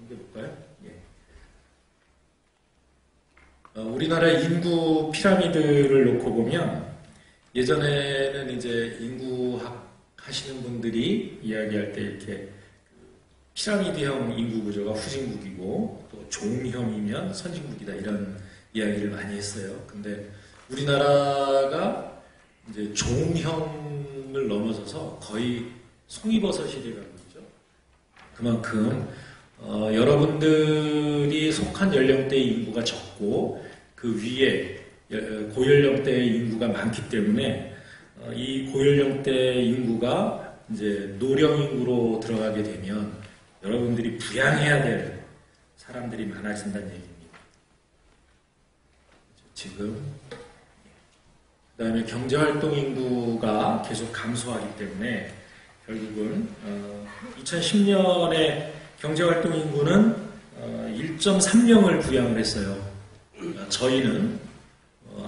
넘겨볼까요? 예. 우리나라 인구 피라미드를 놓고 보면 예전에는 이제 인구학 하시는 분들이 이야기할 때 이렇게 피라미드형 인구 구조가 후진국이고 또 종형이면 선진국이다 이런 이야기를 많이 했어요. 근데 우리나라가 이제 종형을 넘어서서 거의 송이버섯 시대가 되죠. 그만큼 여러분들이 속한 연령대의 인구가 적고 그 위에 고연령대의 인구가 많기 때문에 이 고연령대 인구가 이제 노령 인구로 들어가게 되면 여러분들이 부양해야 될 사람들이 많아진다는 얘기입니다. 지금 그 다음에 경제활동 인구가 계속 감소하기 때문에 결국은 2010년에 경제활동 인구는 1.3명을 부양을 했어요. 저희는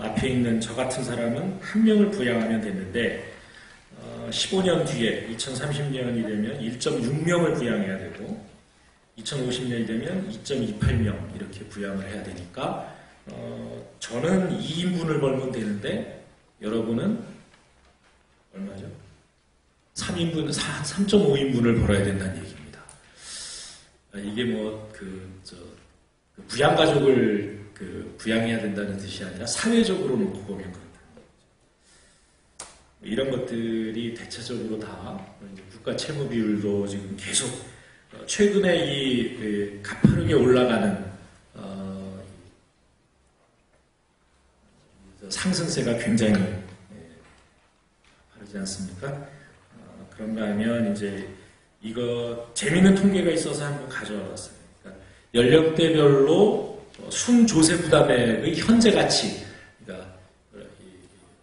앞에 있는 저 같은 사람은 1명을 부양하면 됐는데 15년 뒤에 2030년이 되면 1.6명을 부양해야 되고 2050년이 되면 2.28명 이렇게 부양을 해야 되니까 저는 2인분을 벌면 되는데 여러분은 얼마죠? 3인분, 3.5인분을 벌어야 된다는 얘기입니다. 이게 뭐 부양가족을 부양해야 된다는 뜻이 아니라 사회적으로 놓고 보면 그렇다는 거죠. 이런 것들이 대체적으로 다 국가 채무 비율도 지금 계속 최근에 이 가파르게 올라가는 상승세가 굉장히 가파르지 않습니까? 그런가 하면 이제 이거 재미있는 통계가 있어서 한번 가져와 봤어요. 그러니까 연령대별로 순조세 부담액의 현재 가치, 그러니까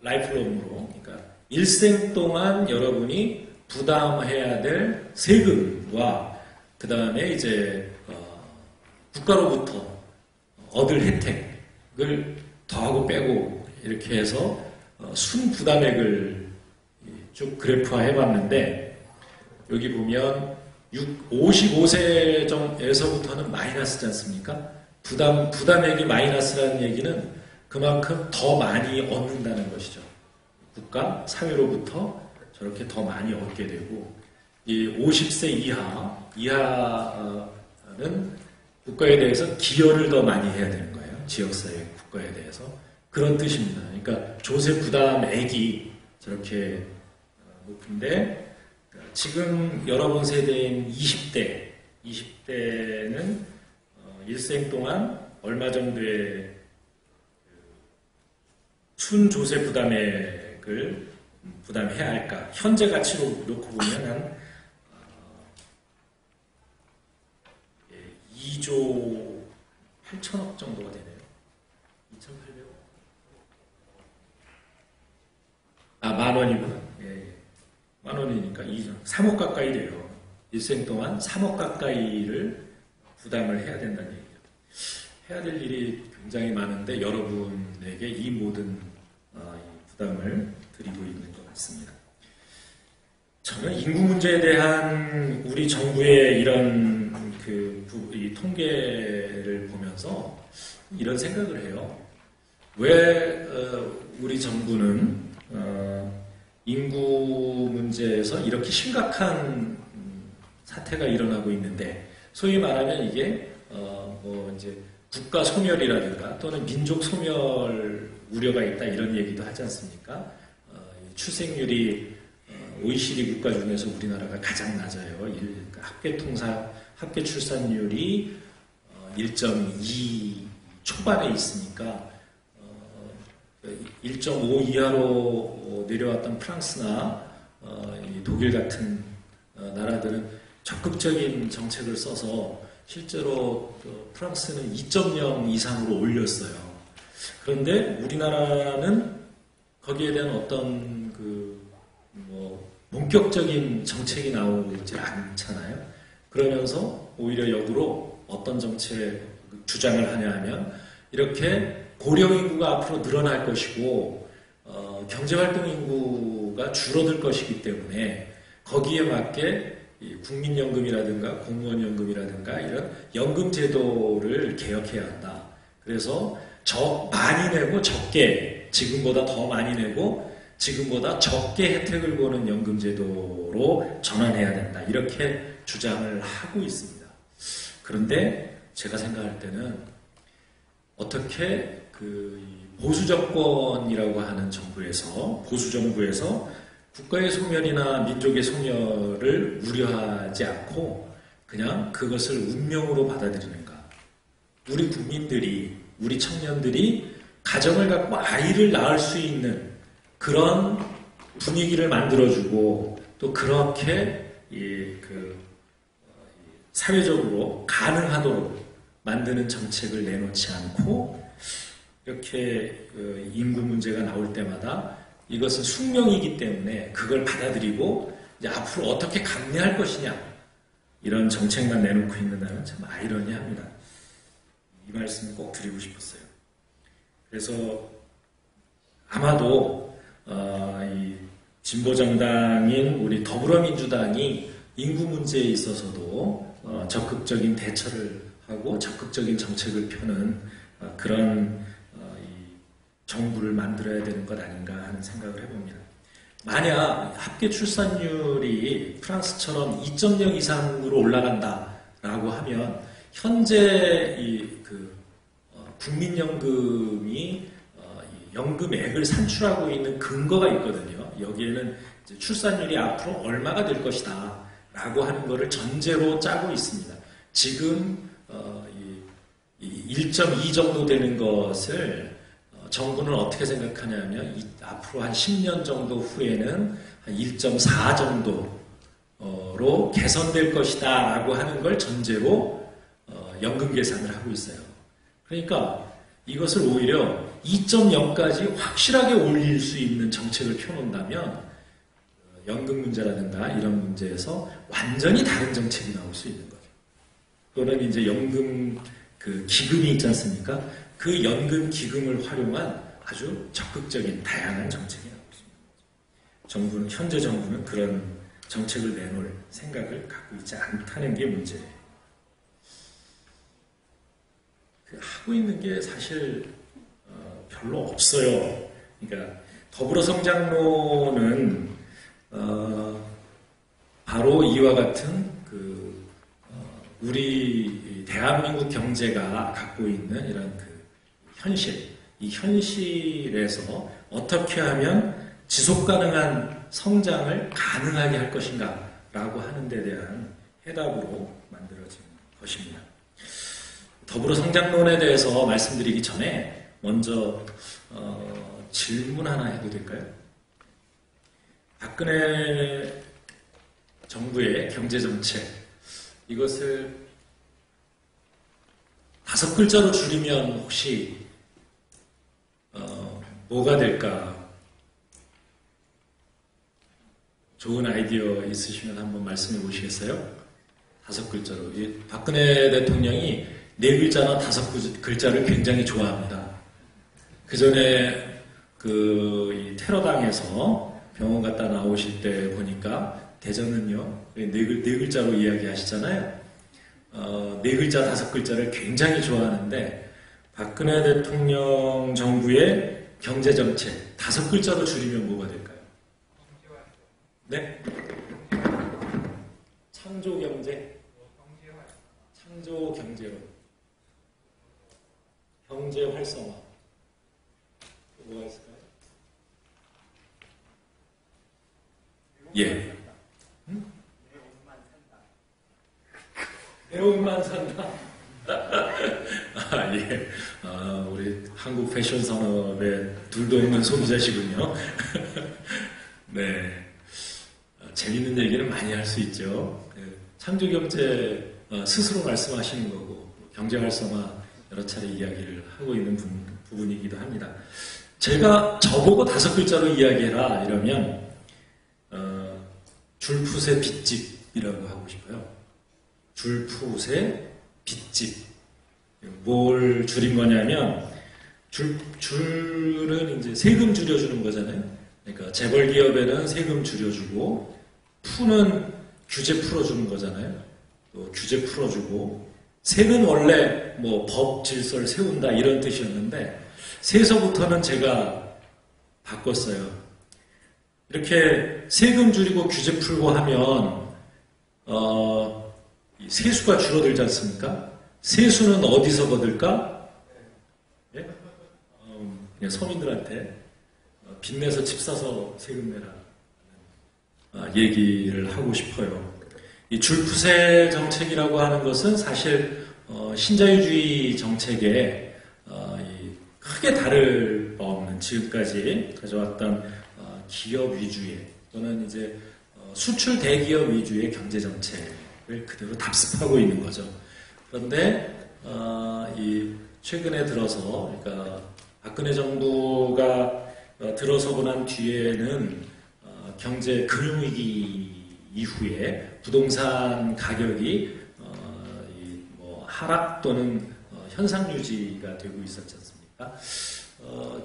라이프롱으로, 그러니까 일생 동안 여러분이 부담해야 될 세금과 그 다음에 이제 국가로부터 얻을 혜택을 더하고 빼고 이렇게 해서 순 부담액을 쭉 그래프화 해봤는데 여기 보면 55세에서부터는 마이너스지 않습니까? 부담액이 마이너스라는 얘기는 그만큼 더 많이 얻는다는 것이죠. 국가, 사회로부터 저렇게 더 많이 얻게 되고 이 50세 이하는 국가에 대해서 기여를 더 많이 해야 되는 거예요. 지역사회 국가에 대해서. 그런 뜻입니다. 그러니까 조세 부담액이 저렇게 높은데 지금 여러분 세대인 20대는 일생 동안 얼마 정도의 순조세 부담액을 부담해야 할까? 현재 가치로 놓고 보면 한 2조 8천억 정도가 되네요. 2,800억. 만 원이구나. 예. 만 원이니까 3억 가까이 돼요. 일생 동안 3억 가까이를 부담을 해야 된다는 얘기예요. 해야 될 일이 굉장히 많은데 여러분에게 이 모든 부담을 드리고 있는 것 같습니다. 저는 인구 문제에 대한 우리 정부의 이런 이 통계를 보면서 이런 생각을 해요. 왜 우리 정부는 인구 문제에서 이렇게 심각한 사태가 일어나고 있는데 소위 말하면 이게 이제 국가 소멸이라든가 또는 민족 소멸 우려가 있다 이런 얘기도 하지 않습니까? 출생률이 OECD 국가 중에서 우리나라가 가장 낮아요. 합계 출산율이 1.2 초반에 있으니까 1.5 이하로 내려왔던 프랑스나 독일 같은 나라들은 적극적인 정책을 써서 실제로 프랑스는 2.0 이상으로 올렸어요. 그런데 우리나라는 거기에 대한 어떤 본격적인 정책이 나오지 않잖아요. 그러면서 오히려 역으로 어떤 정책 주장을 하냐 하면 이렇게 고령 인구가 앞으로 늘어날 것이고 경제활동 인구가 줄어들 것이기 때문에 거기에 맞게 이 국민연금이라든가 공무원연금이라든가 이런 연금 제도를 개혁해야 한다. 그래서 많이 내고 적게, 지금보다 더 많이 내고 지금보다 적게 혜택을 보는 연금 제도로 전환해야 된다. 이렇게 주장을 하고 있습니다. 그런데 제가 생각할 때는 어떻게 그 보수 정권이라고 하는 정부에서, 보수 정부에서 국가의 소멸이나 민족의 소멸을 우려하지 않고 그냥 그것을 운명으로 받아들이는가? 우리 국민들이, 우리 청년들이 가정을 갖고 아이를 낳을 수 있는 그런 분위기를 만들어주고 또 그렇게 사회적으로 가능하도록 만드는 정책을 내놓지 않고 이렇게 인구 문제가 나올 때마다 이것은 숙명이기 때문에 그걸 받아들이고 이제 앞으로 어떻게 감내할 것이냐 이런 정책만 내놓고 있는다는 참 아이러니합니다. 이 말씀을 꼭 드리고 싶었어요. 그래서 아마도 이 진보정당인 우리 더불어민주당이 인구 문제에 있어서도 적극적인 대처를 하고 적극적인 정책을 펴는 그런 정부를 만들어야 되는 것 아닌가 하는 생각을 해봅니다. 만약 합계 출산율이 프랑스처럼 2.0 이상으로 올라간다라고 하면 현재 국민연금이 연금액을 산출하고 있는 근거가 있거든요. 여기에는 이제 출산율이 앞으로 얼마가 될 것이다 라고 하는 것을 전제로 짜고 있습니다. 지금 1.2 정도 되는 것을 정부는 어떻게 생각하냐면 앞으로 한 10년 정도 후에는 한 1.4 정도로 개선될 것이다 라고 하는 걸 전제로 연금 계산을 하고 있어요. 그러니까 이것을 오히려 2.0까지 확실하게 올릴 수 있는 정책을 펴놓는다면 연금 문제라든가 이런 문제에서 완전히 다른 정책이 나올 수 있는 거죠. 또는 이제 연금 기금이 있지 않습니까? 그 연금 기금을 활용한 아주 적극적인 다양한 정책이 나올 수 있는 거죠. 현재 정부는 그런 정책을 내놓을 생각을 갖고 있지 않다는 게 문제예요. 하고 있는 게 사실 별로 없어요. 그러니까 더불어성장론은 바로 이와 같은 우리 대한민국 경제가 갖고 있는 이런 현실, 이 현실에서 어떻게 하면 지속 가능한 성장을 가능하게 할 것인가라고 하는 데 대한 해답으로 만들어진 것입니다. 더불어성장론에 대해서 말씀드리기 전에 먼저 질문 하나 해도 될까요? 박근혜 정부의 경제정책, 이것을 5글자로 줄이면 혹시 뭐가 될까? 좋은 아이디어 있으시면 한번 말씀해 보시겠어요? 5글자로. 박근혜 대통령이 4글자나 5글자를 굉장히 좋아합니다. 그 전에 이 테러당해서 병원 갔다 나오실 때 보니까 대전은요, 4글자로 이야기하시잖아요. 4글자, 5글자를 굉장히 좋아하는데 박근혜 대통령 정부의 경제정책 5글자로 줄이면 뭐가 될까요? 네? 창조경제? 창조경제론. 경제활성화. 뭐가 있을까요? 예. 배움만 산다. 예. 우리 한국 패션 산업의 둘도 없는 소비자시군요. 네. 재밌는 얘기는 많이 할 수 있죠. 창조경제 스스로 말씀하시는 거고, 경제활성화 여러 차례 이야기를 하고 있는 부분이기도 합니다. 제가 저보고 5글자로 이야기해라 이러면 줄풋의 빚집이라고 하고 싶어요. 줄풋의 빚집. 뭘 줄인 거냐면 줄은 이제 세금 줄여주는 거잖아요. 그러니까 재벌 기업에는 세금 줄여주고 푸는 규제 풀어주는 거잖아요. 또 규제 풀어주고 세는 원래 뭐 법 질서를 세운다 이런 뜻이었는데 세서부터는 제가 바꿨어요. 이렇게 세금 줄이고 규제 풀고 하면 세수가 줄어들지 않습니까? 세수는 어디서 거둘까? 예? 그냥 서민들한테 빚내서 집 사서 세금 내라 얘기를 하고 싶어요. 이 줄푸세 정책이라고 하는 것은 사실 신자유주의 정책에 크게 다를 바 없는 지금까지 가져왔던 기업 위주의 또는 이제 수출 대기업 위주의 경제 정책을 그대로 답습하고 있는 거죠. 그런데 이 최근에 들어서 그러니까 박근혜 정부가 들어서고 난 뒤에는 경제 금융위기 이후에 부동산 가격이 뭐 하락 또는 현상 유지가 되고 있었지 않습니까?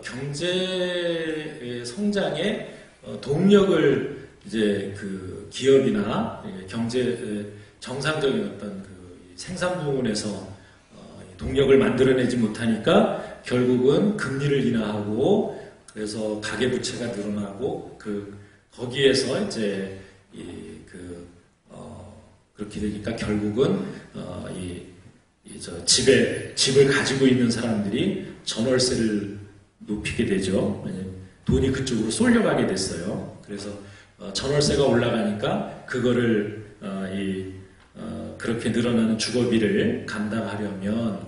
경제 성장의 동력을 이제 그 기업이나 경제 정상적인 어떤 그 생산 부분에서 동력을 만들어내지 못하니까 결국은 금리를 인하하고 그래서 가계 부채가 늘어나고 거기에서 이제 그렇게 되니까 결국은 집을 가지고 있는 사람들이 전월세를 높이게 되죠. 돈이 그쪽으로 쏠려가게 됐어요. 그래서 전월세가 올라가니까 그거를 그렇게 늘어나는 주거비를 감당하려면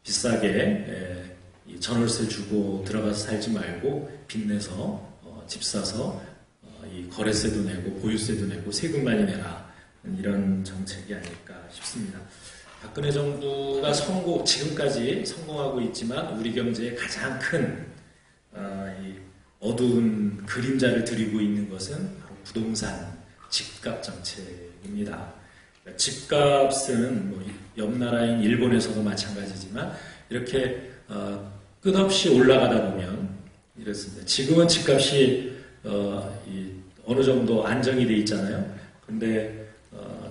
비싸게 전월세 주고 들어가서 살지 말고 빚내서 집 사서 이 거래세도 내고 보유세도 내고 세금 많이 내라 이런 정책이 아닐까 싶습니다. 박근혜 정부가 지금까지 성공하고 있지만 우리 경제에 가장 큰 어두운 그림자를 들이고 있는 것은 바로 부동산 집값 정책입니다. 집값은 뭐 옆 나라인 일본에서도 마찬가지지만 이렇게 끝없이 올라가다 보면 이렇습니다. 지금은 집값이 어느 정도 안정이 돼 있잖아요. 그런데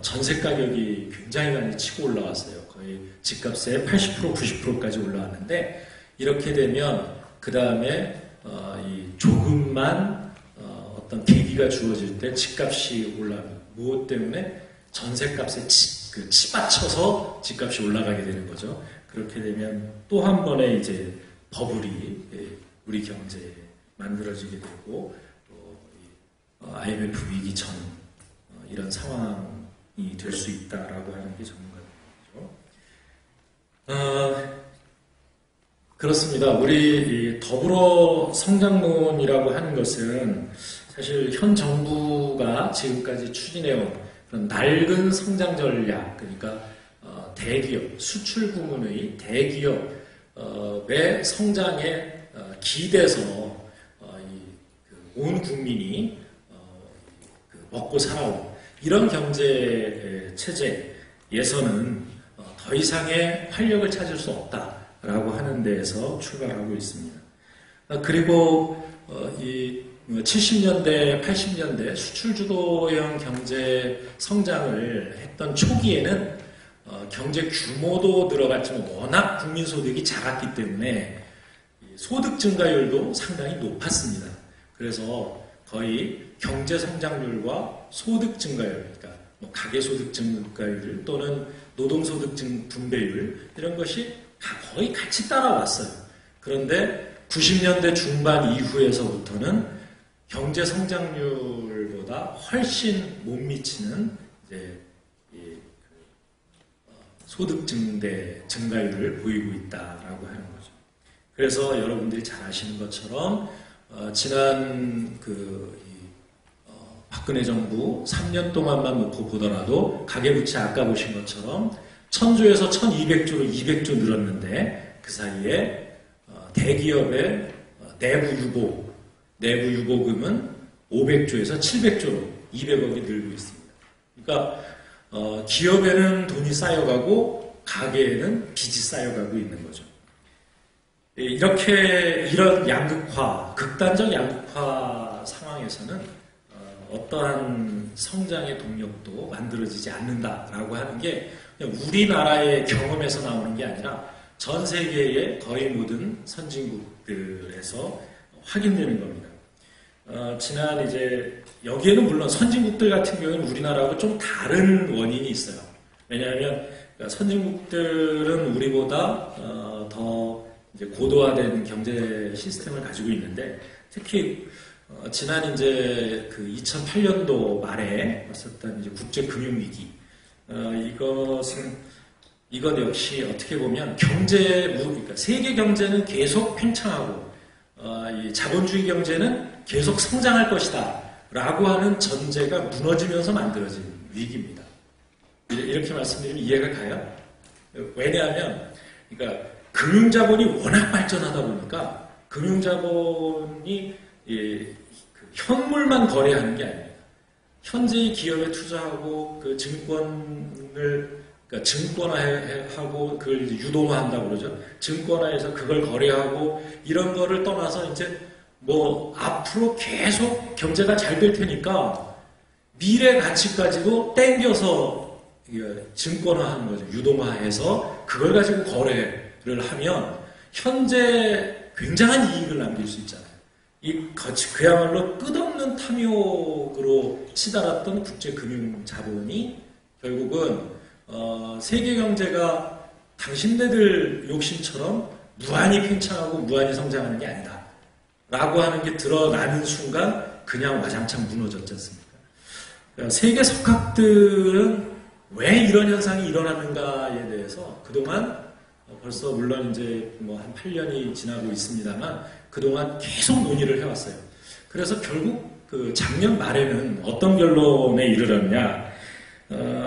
전세 가격이 굉장히 많이 치고 올라왔어요. 거의 집값의 80% 90%까지 올라왔는데 이렇게 되면 그 다음에 조금만 어떤 계기가 주어질 때 집값이 올라갑니다. 무엇 때문에 전세값에 치받쳐서 집값이 올라가게 되는 거죠. 그렇게 되면 또 한 번의 이제 버블이 우리 경제에 만들어지게 되고 또 IMF 위기 전 이런 상황이 될 수 있다라고 하는 게 전문가죠. 그렇습니다. 우리 더불어 성장론이라고 하는 것은 사실 현 정부가 지금까지 추진해온 그런 낡은 성장 전략, 그러니까 대기업, 수출 부문의 대기업의 성장에 기대서 온 국민이 먹고 살아온 이런 경제 체제에서는 더 이상의 활력을 찾을 수 없다라고 하는 데에서 출발하고 있습니다. 그리고 이 70년대, 80년대 수출 주도형 경제 성장을 했던 초기에는 경제 규모도 늘어갔지만 워낙 국민 소득이 작았기 때문에 소득 증가율도 상당히 높았습니다. 그래서 거의 경제 성장률과 소득 증가율, 그러니까 뭐 가계 소득 증가율 또는 노동 소득 분배율 이런 것이 다 거의 같이 따라왔어요. 그런데 90년대 중반 이후에서부터는 경제 성장률보다 훨씬 못 미치는 이제 소득 증가율을 보이고 있다라고 하는 거죠. 그래서 여러분들이 잘 아시는 것처럼 지난 박근혜 정부 3년 동안만 놓고 보더라도 가계부채 아까 보신 것처럼 1000조에서 1200조로 200조 늘었는데 그 사이에 대기업의 내부 유보금은 500조에서 700조로 200억이 늘고 있습니다. 그러니까 기업에는 돈이 쌓여가고 가계에는 빚이 쌓여가고 있는 거죠. 이런 양극화, 극단적 양극화 상황에서는 어떠한 성장의 동력도 만들어지지 않는다라고 하는 게 그냥 우리나라의 경험에서 나오는 게 아니라 전 세계의 거의 모든 선진국들에서 확인되는 겁니다. 지난 이제 여기에는 물론 선진국들 같은 경우에는 우리나라하고 좀 다른 원인이 있어요. 왜냐하면 선진국들은 우리보다 더 이제 고도화된 경제 시스템을 가지고 있는데 특히 지난 이제 그 2008년도 말에 왔었던 이제 국제 금융 위기 이것 역시 어떻게 보면 그러니까 세계 경제는 계속 팽창하고 이 자본주의 경제는 계속 성장할 것이다 라고 하는 전제가 무너지면서 만들어진 위기입니다. 이렇게 말씀드리면 이해가 가요? 왜냐하면 그러니까 금융자본이 워낙 발전하다 보니까 금융자본이 현물만 거래하는 게 아닙니다. 현재의 기업에 투자하고 그 그러니까 증권화하고 그걸 유동화한다고 그러죠. 증권화해서 그걸 거래하고 이런 거를 떠나서 이제 뭐 앞으로 계속 경제가 잘 될 테니까 미래 가치까지도 땡겨서 증권화하는 거죠. 유동화해서 그걸 가지고 거래를 하면 현재 굉장한 이익을 남길 수 있잖아요. 그야말로 끝없는 탐욕으로 치달았던 국제금융자본이 결국은 세계 경제가 당신네들 욕심처럼 무한히 팽창하고 무한히 성장하는 게 아니다. 라고 하는 게 드러나는 순간 그냥 와장창 무너졌지 않습니까? 그러니까 세계 석학들은 왜 이런 현상이 일어나는가에 대해서 그동안 벌써 물론 이제 뭐 한 8년이 지나고 있습니다만 그동안 계속 논의를 해왔어요. 그래서 결국 그 작년 말에는 어떤 결론에 이르렀냐?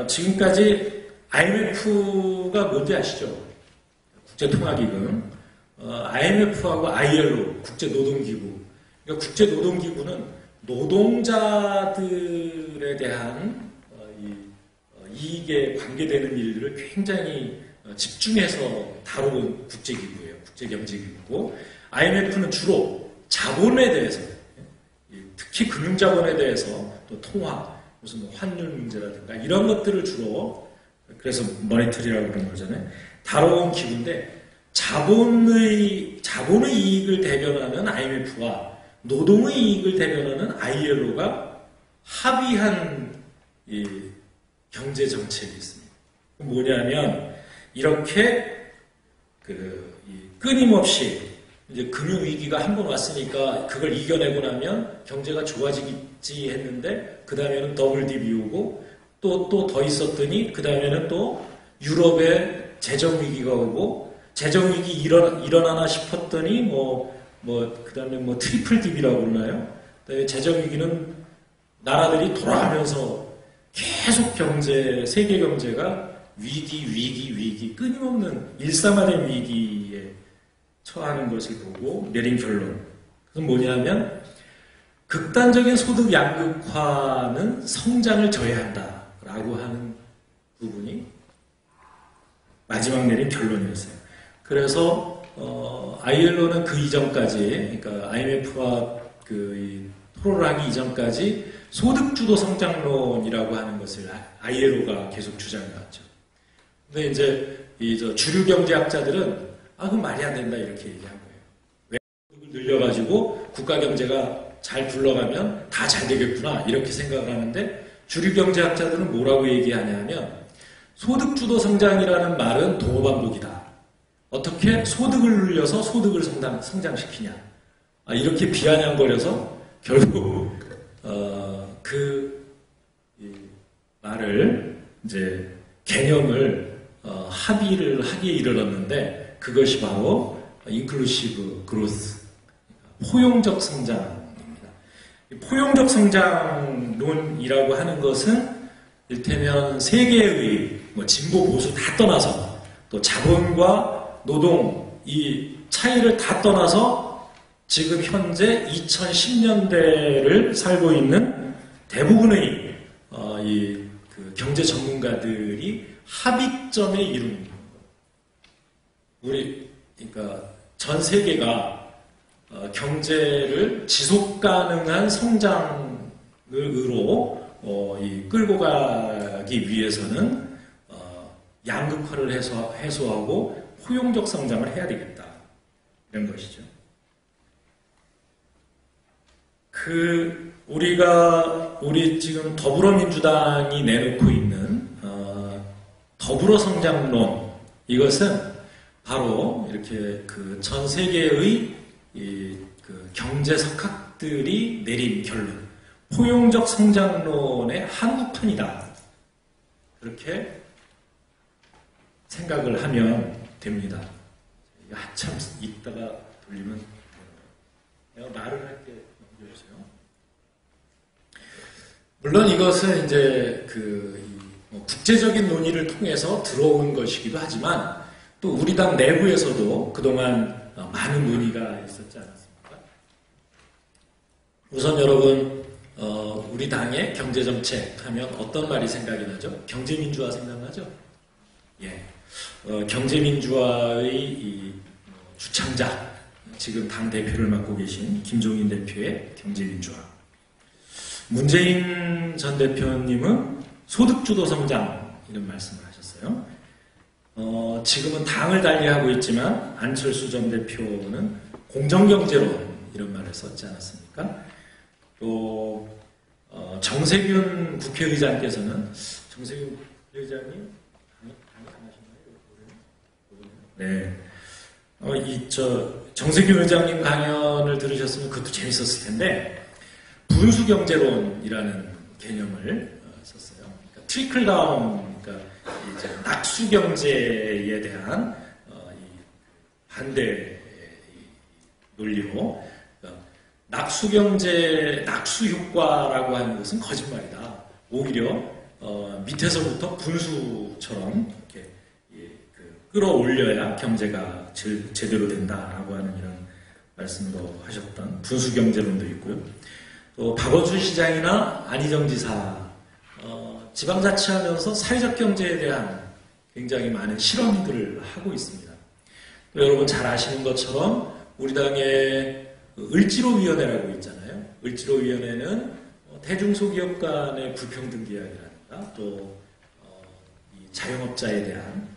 지금까지 IMF가 뭔지 아시죠? 국제통화기금. IMF하고 ILO, 국제노동기구. 그러니까 국제노동기구는 노동자들에 대한 이익에 관계되는 일들을 굉장히 집중해서 다루는 국제기구예요. 국제경제기구고. IMF는 주로 자본에 대해서, 특히 금융자본에 대해서 또 통화, 무슨 뭐 환율 문제라든가 이런 것들을 주로, 그래서 머니터리라고 그러는 거잖아요. 다뤄온 기구인데 자본의 이익을 대변하는 IMF와 노동의 이익을 대변하는 ILO가 합의한 이 경제 정책이 있습니다. 뭐냐면 이렇게 끊임없이 이제 금융 위기가 한 번 왔으니까 그걸 이겨내고 나면 경제가 좋아지겠지 했는데 그 다음에는 WDB 오고 또 더 있었더니 그 다음에는 또 유럽에 재정 위기가 오고 재정 위기 일어나나 싶었더니 그 다음에 뭐 트리플 DB라고 그러나요? 그다음에 재정 위기는 나라들이 돌아가면서 계속 세계 경제가 위기 끊임없는 일상화된 위기에 처하는 것을 보고 내린 결론. 그건 뭐냐면 극단적인 소득 양극화는 성장을 저해한다라고 하는 부분이 마지막 내린 결론이었어요. 그래서 ILO는 그 이전까지, 그러니까 IMF와 토론을 하기 이전까지 소득주도 성장론이라고 하는 것을 ILO가 계속 주장해왔죠. 근데 이제 주류 경제학자들은 그건 말이 안 된다 이렇게 얘기한 거예요. 왜 소득을 늘려가지고 국가 경제가 잘 굴러가면 다 잘 되겠구나 이렇게 생각을 하는데 주류 경제학자들은 뭐라고 얘기하냐면 소득주도 성장이라는 말은 동어반복이다. 어떻게 소득을 늘려서 소득을 성장시키냐. 이렇게 비아냥거려서 결국 말을 이제 개념을 합의를 하기에 이르렀는데 그것이 바로 인클루시브 그로스, 포용적 성장입니다. 포용적 성장론이라고 하는 것은 일테면 세계의 진보 보수 다 떠나서 또 자본과 노동 이 차이를 다 떠나서 지금 현재 2010년대를 살고 있는 대부분의 경제 전문가들이 합의점에 이룬 그러니까 전 세계가 경제를 지속 가능한 성장의 이 끌고 가기 위해서는 양극화를 해소하고 포용적 성장을 해야 되겠다. 이런 것이죠. 우리 지금 더불어민주당이 내놓고 있는 더불어 성장론, 이것은 바로 이렇게 전 세계의 경제 석학들이 내린 결론, 포용적 성장론의 한국판이다. 그렇게 생각을 하면 됩니다. 이거 한참 있다가 돌리면 내가 말을 할게 넘겨주세요. 물론 이것은 이제 국제적인 논의를 통해서 들어온 것이기도 하지만 또 우리 당 내부에서도 그동안 많은 논의가 있었지 않았습니까? 우선 여러분, 우리 당의 경제정책 하면 어떤 말이 생각이 나죠? 경제민주화 생각나죠? 예. 경제민주화의 이 주창자, 지금 당 대표를 맡고 계신 김종인 대표의 경제민주화. 문재인 전 대표님은 소득주도 성장, 이런 말씀을 하셨어요. 지금은 당을 달리하고 있지만 안철수 전 대표는 공정경제론, 이런 말을 썼지 않았습니까? 또 정세균 국회의장께서는, 정세균 국회의장님 네. 정세균 의장님 강연을 들으셨으면 그것도 재밌었을 텐데, 분수경제론이라는 개념을 썼어요. 그러니까 트리클 다운, 그러니까 이제 낙수경제에 대한 반대 논리로, 그러니까 낙수경제, 낙수효과라고 하는 것은 거짓말이다. 오히려 밑에서부터 분수처럼 이렇게 끌어올려야 경제가 제대로 된다라고 하는 이런 말씀도 하셨던 분수경제론도 있고요. 또 박원순 시장이나 안희정 지사, 지방자치하면서 사회적 경제에 대한 굉장히 많은 실험들을 하고 있습니다. 또 여러분 잘 아시는 것처럼 우리 당의 을지로위원회라고 있잖아요. 을지로위원회는 대중소기업 간의 불평등 계약이라든가 또 자영업자에 대한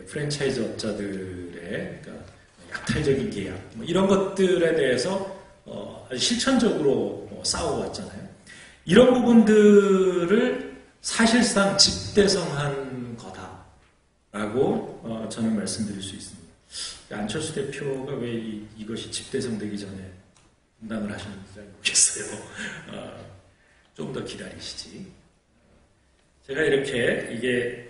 프랜차이즈 업자들의, 그러니까 약탈적인 계약, 이런 것들에 대해서 아주 실천적으로 싸워왔잖아요. 이런 부분들을 사실상 집대성한 거다라고 저는 말씀드릴 수 있습니다. 안철수 대표가 왜 이것이 집대성되기 전에 분당을 하셨는지 잘 모르겠어요. 좀 더 기다리시지. 제가 이렇게 이게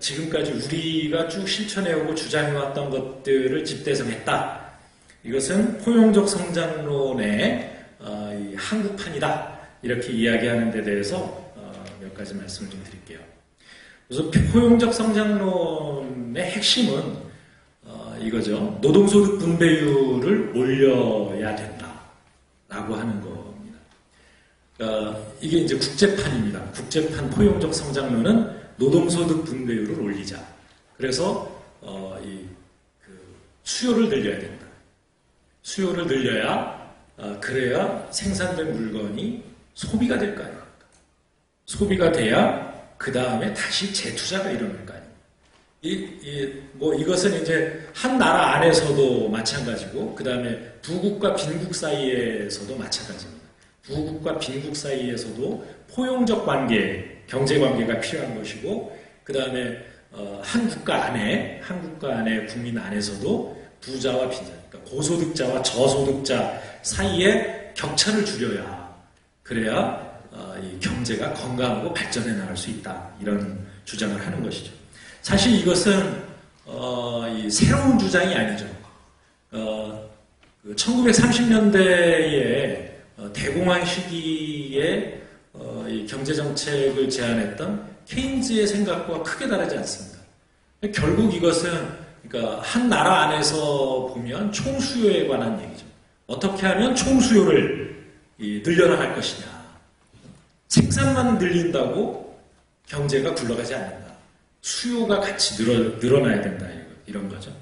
지금까지 우리가 쭉 실천해오고 주장해왔던 것들을 집대성했다. 이것은 포용적 성장론의 한국판이다. 이렇게 이야기하는 데 대해서 몇 가지 말씀을 좀 드릴게요. 우선 포용적 성장론의 핵심은 이거죠. 노동소득 분배율을 올려야 된다라고 하는 겁니다. 이게 이제 국제판입니다. 국제판 포용적 성장론은 노동소득 분배율을 올리자. 그래서 수요를 늘려야 된다. 수요를 늘려야 그래야 생산된 물건이 소비가 될 거 아닙니까? 소비가 돼야 그 다음에 다시 재투자가 일어날 거 아닙니까? 이것은 이제 한 나라 안에서도 마찬가지고 그 다음에 부국과 빈국 사이에서도 마찬가지입니다. 부국과 빈국 사이에서도 포용적 관계, 경제 관계가 필요한 것이고 그 다음에 한 국가 안에 국민 안에서도 부자와 빈자, 그러니까 고소득자와 저소득자 사이에 격차를 줄여야 그래야 이 경제가 건강하고 발전해 나갈 수 있다. 이런 주장을 하는 것이죠. 사실 이것은 새로운 주장이 아니죠. 1930년대에 대공황 시기에 이 경제정책을 제안했던 케인즈의 생각과 크게 다르지 않습니다. 결국 이것은 그러니까 한 나라 안에서 보면 총수요에 관한 얘기죠. 어떻게 하면 총수요를 늘려나갈 것이냐. 생산만 늘린다고 경제가 굴러가지 않는다. 수요가 같이 늘어나야 된다. 이런 거죠.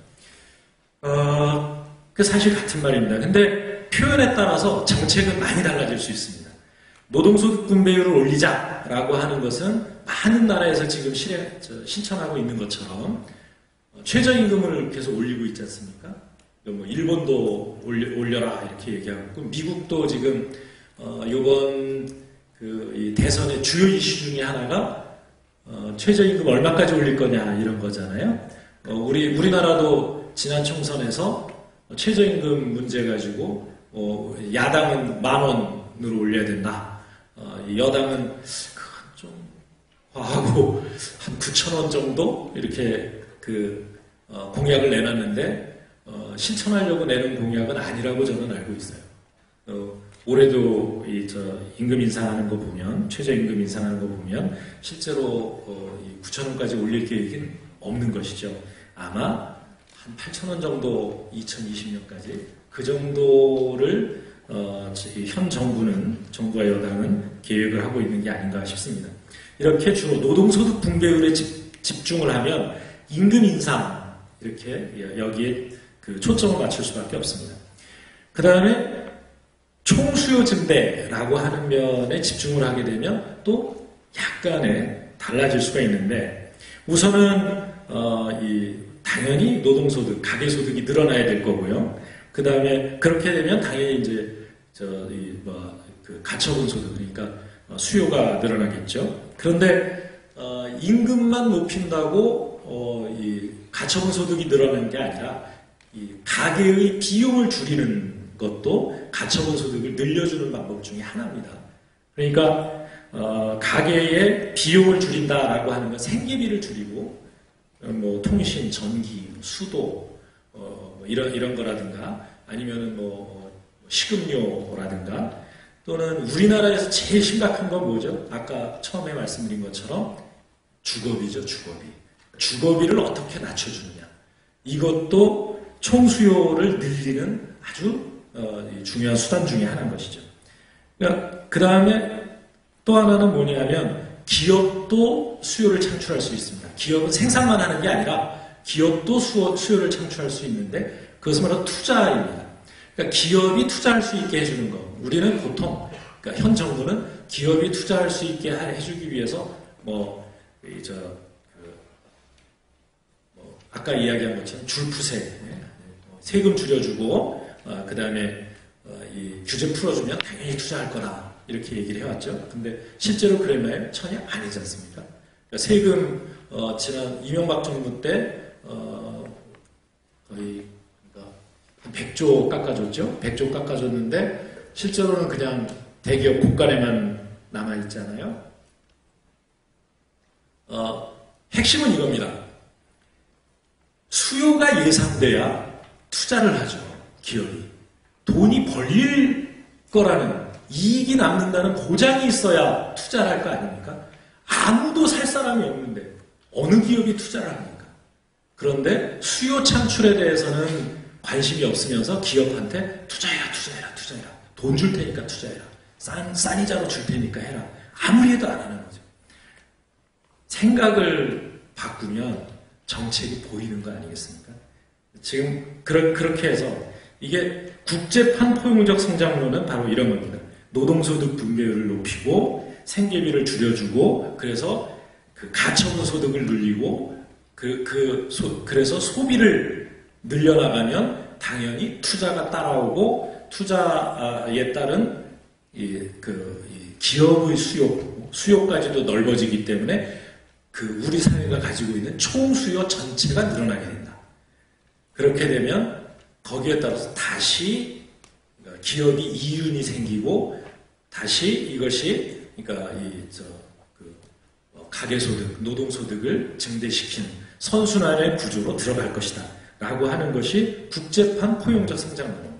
그 사실 같은 말입니다. 근데 표현에 따라서 정책은 많이 달라질 수 있습니다. 노동소득 분배율을 올리자라고 하는 것은 많은 나라에서 지금 실천하고 있는 것처럼 최저임금을 계속 올리고 있지 않습니까? 뭐 일본도 올려라 이렇게 얘기하고 미국도 지금 이번 이 대선의 주요 이슈 중에 하나가 최저임금 얼마까지 올릴 거냐 이런 거잖아요. 우리나라도 지난 총선에서 최저임금 문제 가지고 야당은 10,000원으로 올려야 된다. 여당은 좀 화하고 한 9,000원 정도 이렇게 공약을 내놨는데 실천하려고 내는 공약은 아니라고 저는 알고 있어요. 올해도 임금 인상하는 거 보면 최저임금 인상하는 거 보면 실제로 9,000원까지 올릴 계획은 없는 것이죠. 아마 한 8,000원 정도 2020년까지 그 정도를 현 정부와 여당은 계획을 하고 있는 게 아닌가 싶습니다. 이렇게 주로 노동소득 분배율에 집중을 하면 임금 인상 이렇게 여기에 초점을 맞출 수밖에 없습니다. 그 다음에 총수요 증대라고 하는 면에 집중을 하게 되면 또 약간의 달라질 수가 있는데 우선은 당연히 노동소득, 가계소득이 늘어나야 될 거고요. 그 다음에 그렇게 되면 당연히 이제 가처분 소득 그러니까 수요가 늘어나겠죠. 그런데 임금만 높인다고 이 가처분 소득이 늘어나는 게 아니라 이 가계의 비용을 줄이는 것도 가처분 소득을 늘려주는 방법 중에 하나입니다. 그러니까 가계의 비용을 줄인다라고 하는 건 생계비를 줄이고 뭐 통신, 전기, 수도 이런 거라든가 아니면은 식음료라든가 또는 우리나라에서 제일 심각한 건 뭐죠? 아까 처음에 말씀드린 것처럼 주거비죠, 주거비. 주거비를 어떻게 낮춰주느냐. 이것도 총수요를 늘리는 아주 중요한 수단 중에 하나인 것이죠. 그 다음에 또 하나는 뭐냐면 기업도 수요를 창출할 수 있습니다. 기업은 생산만 하는 게 아니라 기업도 수요를 창출할 수 있는데 그것은 바로 투자입니다. 그러니까 기업이 투자할 수 있게 해주는 것. 우리는 보통 그러니까 현 정부는 기업이 투자할 수 있게 해주기 위해서 아까 이야기한 것처럼 줄푸세 세금 줄여주고 그 다음에 이 규제 풀어주면 당연히 투자할 거다 이렇게 얘기를 해왔죠. 근데 실제로 그랬나요? 전혀 아니지 않습니까? 그러니까 세금 지난 이명박 정부 때 거의 한 100조 깎아줬죠. 100조 깎아줬는데 실제로는 그냥 대기업 고간에만 남아있잖아요. 핵심은 이겁니다. 수요가 예상돼야 투자를 하죠. 기업이. 돈이 벌릴 거라는 이익이 남는다는 보장이 있어야 투자를 할 거 아닙니까? 아무도 살 사람이 없는데 어느 기업이 투자를 합니까? 그런데 수요 창출에 대해서는 관심이 없으면서 기업한테 투자해라. 돈 줄 테니까 투자해라. 싼 이자로 줄 테니까 해라. 아무리 해도 안 하는 거죠. 생각을 바꾸면 정책이 보이는 거 아니겠습니까? 지금 그렇게 해서 이게 국제판 포용적 성장론은 바로 이런 겁니다. 노동소득 분배율을 높이고 생계비를 줄여주고 그래서 가처분 소득을 늘리고 그래서 소비를 늘려나가면 당연히 투자가 따라오고 투자에 따른 기업의 수요까지도 넓어지기 때문에 우리 사회가 가지고 있는 총수요 전체가 늘어나게 된다. 그렇게 되면 거기에 따라서 다시 기업이 이윤이 생기고 다시 이것이 가계소득, 노동소득을 증대시키는 선순환의 구조로 들어갈 것이다. 라고 하는 것이 국제판 포용적 성장론.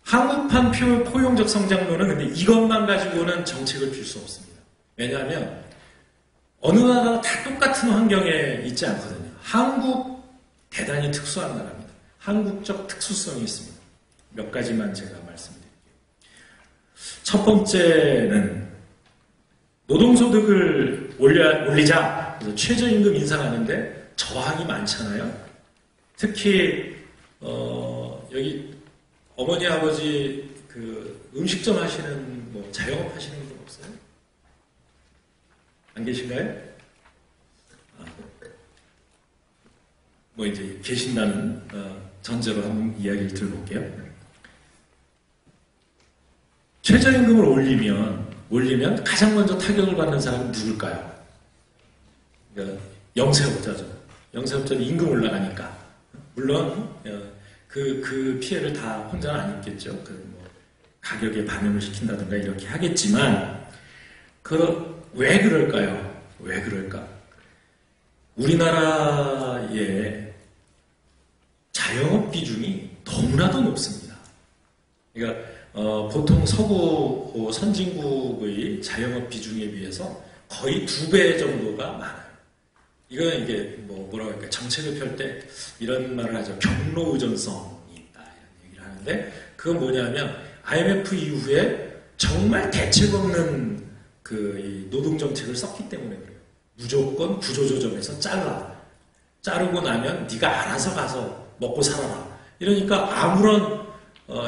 한국판 포용적 성장론은 근데 이것만 가지고는 정책을 필 수 없습니다. 왜냐하면 어느 나라나 다 똑같은 환경에 있지 않거든요. 한국 대단히 특수한 나라입니다. 한국적 특수성이 있습니다. 몇 가지만 제가 말씀드릴게요. 첫 번째는 노동소득을 올리자. 그래서 최저임금 인상하는데 저항이 많잖아요. 특히 여기 어머니, 아버지 그 음식점 하시는 뭐 자영업 하시는 분 없어요? 안 계신가요? 뭐 이제 계신다는 전제로 한번 이야기를 들어볼게요. 최저임금을 올리면 가장 먼저 타격을 받는 사람은 누굴까요? 그러니까 영세업자죠. 영세업자는 임금 올라가니까. 물론 그 피해를 다 혼자는 안 입겠죠. 뭐 가격에 반영을 시킨다든가 이렇게 하겠지만 왜 그럴까요? 왜 그럴까? 우리나라의 자영업 비중이 너무나도 높습니다. 그러니까 보통 서구 선진국의 자영업 비중에 비해서 거의 2배 정도가 많아요. 이거는 이게 뭐라고 할까, 정책을 펼 때 이런 말을 하죠. 경로 의존성이 있다 이런 얘기를 하는데, 그건 뭐냐면 IMF 이후에 정말 대책 없는 이 노동 정책을 썼기 때문에 그래요. 무조건 구조조정해서 자르고 나면 네가 알아서 가서 먹고 살아라. 이러니까 아무런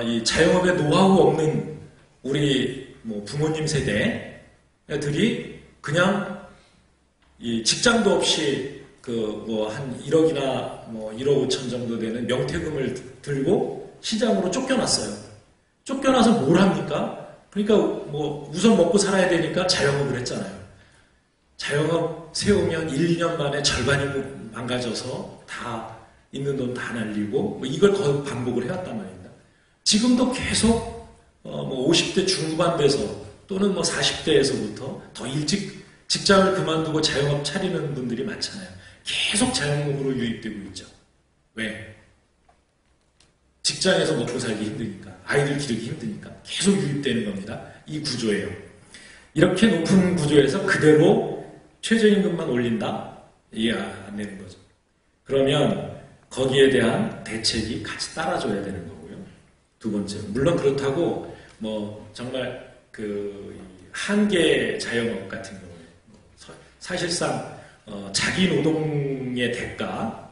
이 자영업의 노하우 없는 우리 부모님 세대들이 그냥 이 직장도 없이 한 1억이나 1억 5천 정도 되는 명퇴금을 들고 시장으로 쫓겨났어요. 쫓겨나서 뭘 합니까? 그러니까 우선 먹고 살아야 되니까 자영업을 했잖아요. 자영업 세우면 1, 2년 만에 절반이 망가져서 다 있는 돈 다 날리고 이걸 거의 반복을 해왔단 말입니다. 지금도 계속 50대 중후반 돼서 또는 40대에서부터 더 일찍 직장을 그만두고 자영업 차리는 분들이 많잖아요. 계속 자영업으로 유입되고 있죠. 왜? 직장에서 먹고 살기 힘드니까, 아이들 기르기 힘드니까 계속 유입되는 겁니다. 이 구조예요. 이렇게 높은 구조에서 그대로 최저임금만 올린다? 이해 안 되는 거죠. 그러면 거기에 대한 대책이 같이 따라줘야 되는 거고요. 두 번째, 물론 그렇다고 정말 한계 자영업 같은 경우에 사실상 자기 노동의 대가,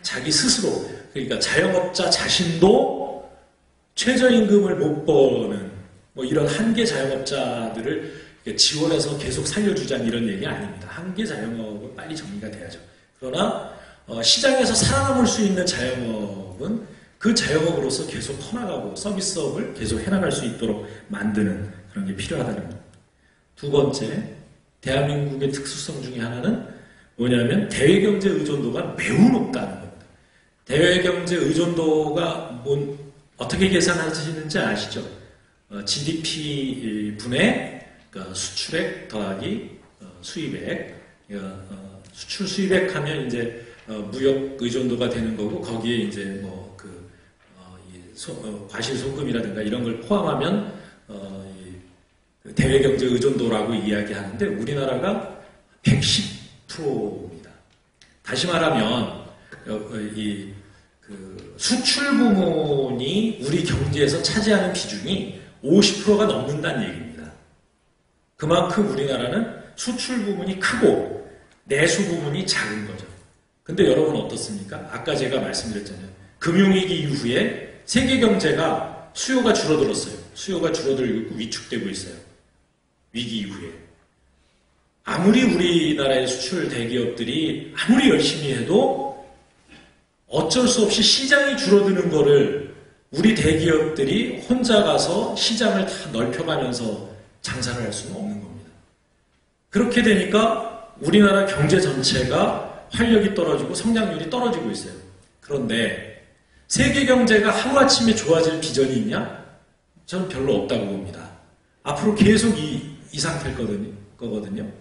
자기 스스로, 그러니까 자영업자 자신도 최저임금을 못 버는 이런 한계 자영업자들을 지원해서 계속 살려주자는 이런 얘기 아닙니다. 한계 자영업은 빨리 정리가 돼야죠. 그러나 시장에서 살아남을 수 있는 자영업은 그 자영업으로서 계속 커나가고 서비스업을 계속 해나갈 수 있도록 만드는 그런 게 필요하다는 겁니다. 두 번째, 대한민국의 특수성 중에 하나는 뭐냐면 대외경제 의존도가 매우 높다는 겁니다. 대외경제 의존도가 어떻게 계산하시는지 아시죠? GDP 분의 수출액 더하기 수입액, 수출 수입액 하면 이제 무역 의존도가 되는 거고, 거기에 이제 과실 송금이라든가 이런 걸 포함하면 대외경제 의존도라고 이야기하는데 우리나라가 110%입니다. 다시 말하면 수출 부문이 우리 경제에서 차지하는 비중이 50%가 넘는다는 얘기입니다. 그만큼 우리나라는 수출 부문이 크고 내수 부문이 작은 거죠. 근데 여러분 어떻습니까? 아까 제가 말씀드렸잖아요. 금융위기 이후에 세계 경제가 수요가 줄어들었어요. 수요가 줄어들고 위축되고 있어요. 위기 이후에. 아무리 우리나라의 수출 대기업들이 아무리 열심히 해도 어쩔 수 없이 시장이 줄어드는 거를 우리 대기업들이 혼자 가서 시장을 다 넓혀가면서 장사를 할 수는 없는 겁니다. 그렇게 되니까 우리나라 경제 전체가 활력이 떨어지고 성장률이 떨어지고 있어요. 그런데 세계 경제가 하루아침에 좋아질 비전이 있냐? 저는 별로 없다고 봅니다. 앞으로 계속 이 상태일 거거든요.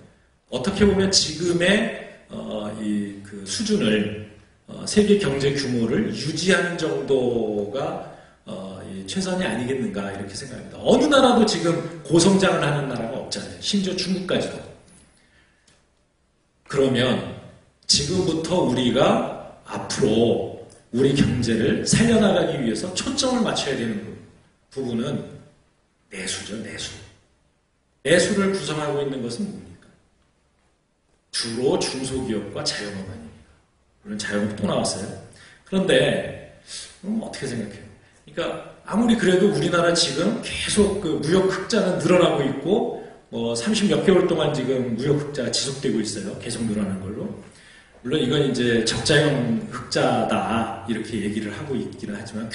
어떻게 보면 지금의 수준을 세계 경제 규모를 유지하는 정도가 최선이 아니겠는가 이렇게 생각합니다. 어느 나라도 지금 고성장을 하는 나라가 없잖아요. 심지어 중국까지도. 그러면 지금부터 우리가 앞으로 우리 경제를 살려나가기 위해서 초점을 맞춰야 되는 부분은 내수죠, 내수. 내수를 구성하고 있는 것은 뭡니까? 주로 중소기업과 자영업 아닙니까? 물론 자영업 또 나왔어요. 그런데 어떻게 생각해요? 그러니까 아무리 그래도 우리나라 지금 계속 그 무역 흑자는 늘어나고 있고, 30몇 개월 동안 지금 무역 흑자가 지속되고 있어요. 계속 늘어나는 걸로. 물론 이건 이제 적자형 흑자다, 이렇게 얘기를 하고 있기는 하지만,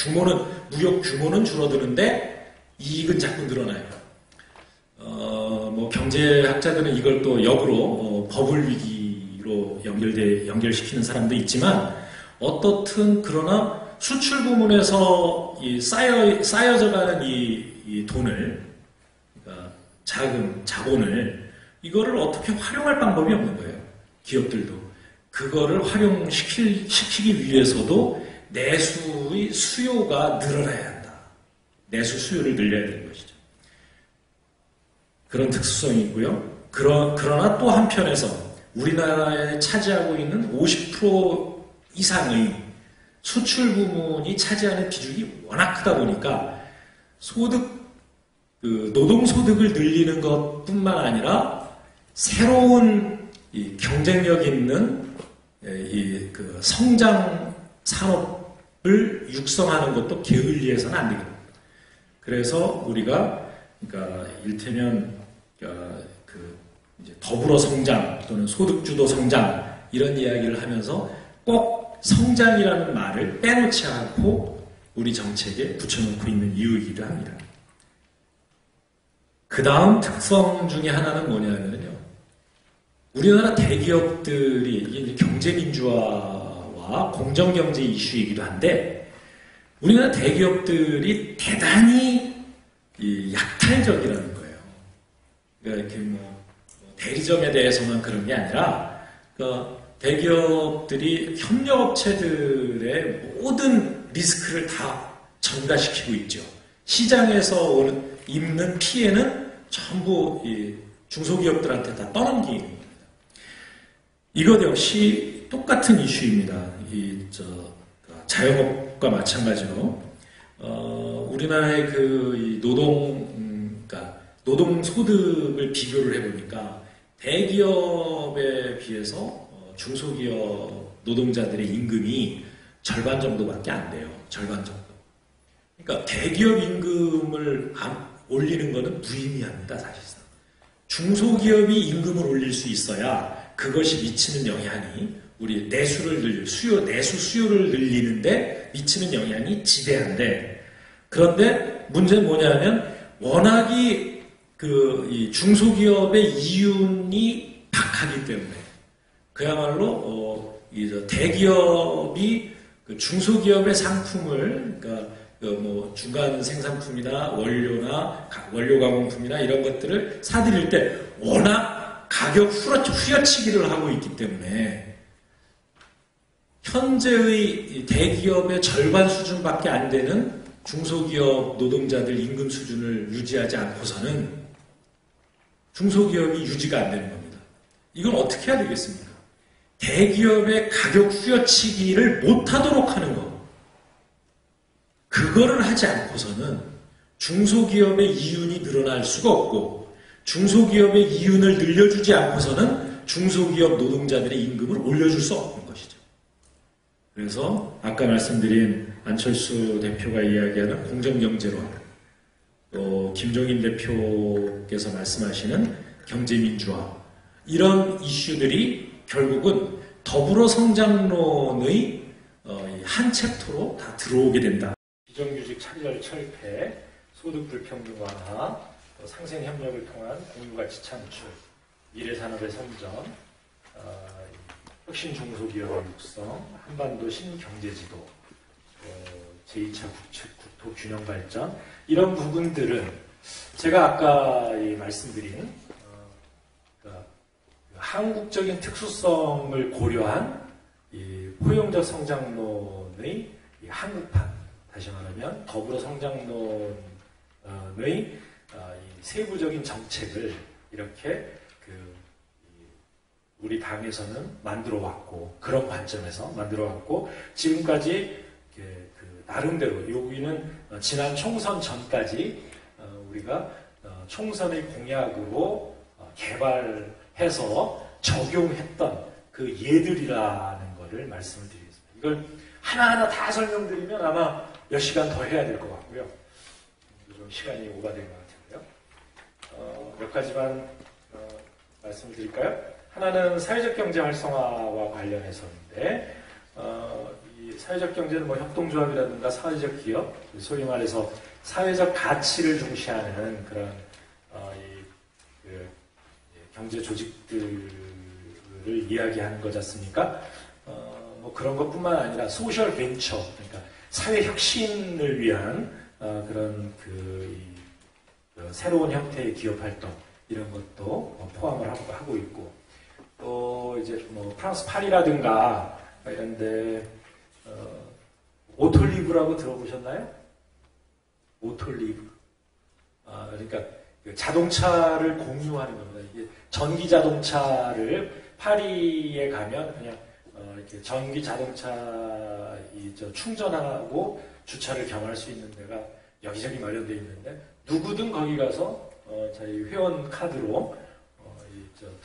무역 규모는 줄어드는데, 이익은 자꾸 늘어나요. 경제학자들은 이걸 또 역으로, 버블 위기로 연결시키는 사람도 있지만, 어떻든, 그러나, 수출 부문에서 쌓여져 가는 이 돈을, 그러니까 자본을, 이거를 어떻게 활용할 방법이 없는 거예요. 기업들도. 그거를 활용시키기 위해서도 내수의 수요가 늘어나야 한다. 내수 수요를 늘려야 되는 것이죠. 그런 특수성이 있고요. 그러나 또 한편에서 우리나라에 차지하고 있는 50% 이상의 수출 부문이 차지하는 비중이 워낙 크다 보니까 노동소득을 늘리는 것뿐만 아니라 새로운 경쟁력 있는 성장 산업을 육성하는 것도 게을리해서는 안 되거든요. 그래서 우리가 그러니까 일테면 이제 더불어 성장 또는 소득주도 성장 이런 이야기를 하면서 꼭 성장이라는 말을 빼놓지 않고 우리 정책에 붙여놓고 있는 이유이기도 합니다. 그 다음 특성 중에 하나는 뭐냐면요. 우리나라 대기업들이 이게 경제민주화와 공정경제 이슈이기도 한데 우리나라 대기업들이 대단히 약탈적이라는 거예요. 그러니까 이렇게 대리점에 대해서만 그런 게 아니라 대기업들이 협력업체들의 모든 리스크를 다 전가시키고 있죠. 시장에서 입는 피해는 전부 중소기업들한테 다 떠넘기는 겁니다. 이것 역시 똑같은 이슈입니다. 자영업과 마찬가지로 우리나라의 노동 소득을 비교를 해보니까 대기업에 비해서 중소기업 노동자들의 임금이 절반 정도밖에 안 돼요. 절반 정도. 그러니까 대기업 임금을 올리는 것은 무의미합니다, 사실상. 중소기업이 임금을 올릴 수 있어야 그것이 미치는 영향이 우리 내수 수요를 늘리는데 미치는 영향이 지대한데 그런데 문제는 뭐냐면 워낙이 이 중소기업의 이윤이 박하기 때문에 그야말로 대기업이 중소기업의 상품을 그러니까 중간 생산품이나 원료 가공품이나 이런 것들을 사들일 때 워낙 가격 후려치기를 하고 있기 때문에 현재의 대기업의 절반 수준밖에 안 되는 중소기업 노동자들 임금 수준을 유지하지 않고서는 중소기업이 유지가 안 되는 겁니다. 이건 어떻게 해야 되겠습니까? 대기업의 가격 후려치기를 못하도록 하는 것. 그거를 하지 않고서는 중소기업의 이윤이 늘어날 수가 없고 중소기업의 이윤을 늘려주지 않고서는 중소기업 노동자들의 임금을 올려줄 수 없는 것이죠. 그래서 아까 말씀드린 안철수 대표가 이야기하는 공정경제론, 또 김종인 대표께서 말씀하시는 경제민주화, 이런 이슈들이 결국은 더불어 성장론의 한 챕터로 다 들어오게 된다. 비정규직 차별 철폐, 소득 불평등 완화, 상생협력을 통한 공유가치 창출, 미래산업의 선전, 혁신 중소기업의 육성, 한반도 신경제지도, 제2차 국토 균형 발전, 이런 부분들은 제가 아까 말씀드린 한국적인 특수성을 고려한 포용적 성장론의 한국판, 다시 말하면 더불어 성장론의 세부적인 정책을 이렇게 우리 당에서는 만들어 왔고, 그런 관점에서 만들어 왔고, 지금까지 나름대로 여기는 지난 총선 전까지 우리가 총선의 공약으로 개발해서 적용했던 그 예들이라는 것을 말씀을 드리겠습니다. 이걸 하나하나 다 설명드리면 아마 몇 시간 더 해야 될 것 같고요. 좀 시간이 오바된 것 같은데요. 몇 가지만 말씀을 드릴까요? 하나는 사회적 경제 활성화와 관련해서인데, 이 사회적 경제는 뭐 협동조합이라든가 사회적 기업, 소위 말해서 사회적 가치를 중시하는 그런 경제 조직들을 이야기하는 거지 않습니까? 뭐 그런 것뿐만 아니라 소셜 벤처, 그러니까 사회 혁신을 위한 그런 새로운 형태의 기업 활동 이런 것도 포함을 하고 있고, 또 이제 뭐 프랑스 파리라든가 이런데 오톨리브라고 들어보셨나요? 오톨리브. 그러니까 자동차를 공유하는 겁니다. 이게 전기 자동차를 파리에 가면 그냥 이렇게 전기 자동차 충전하고 주차를 겸할 수 있는 데가 여기저기 마련되어 있는데, 누구든 거기 가서 자기 회원 카드로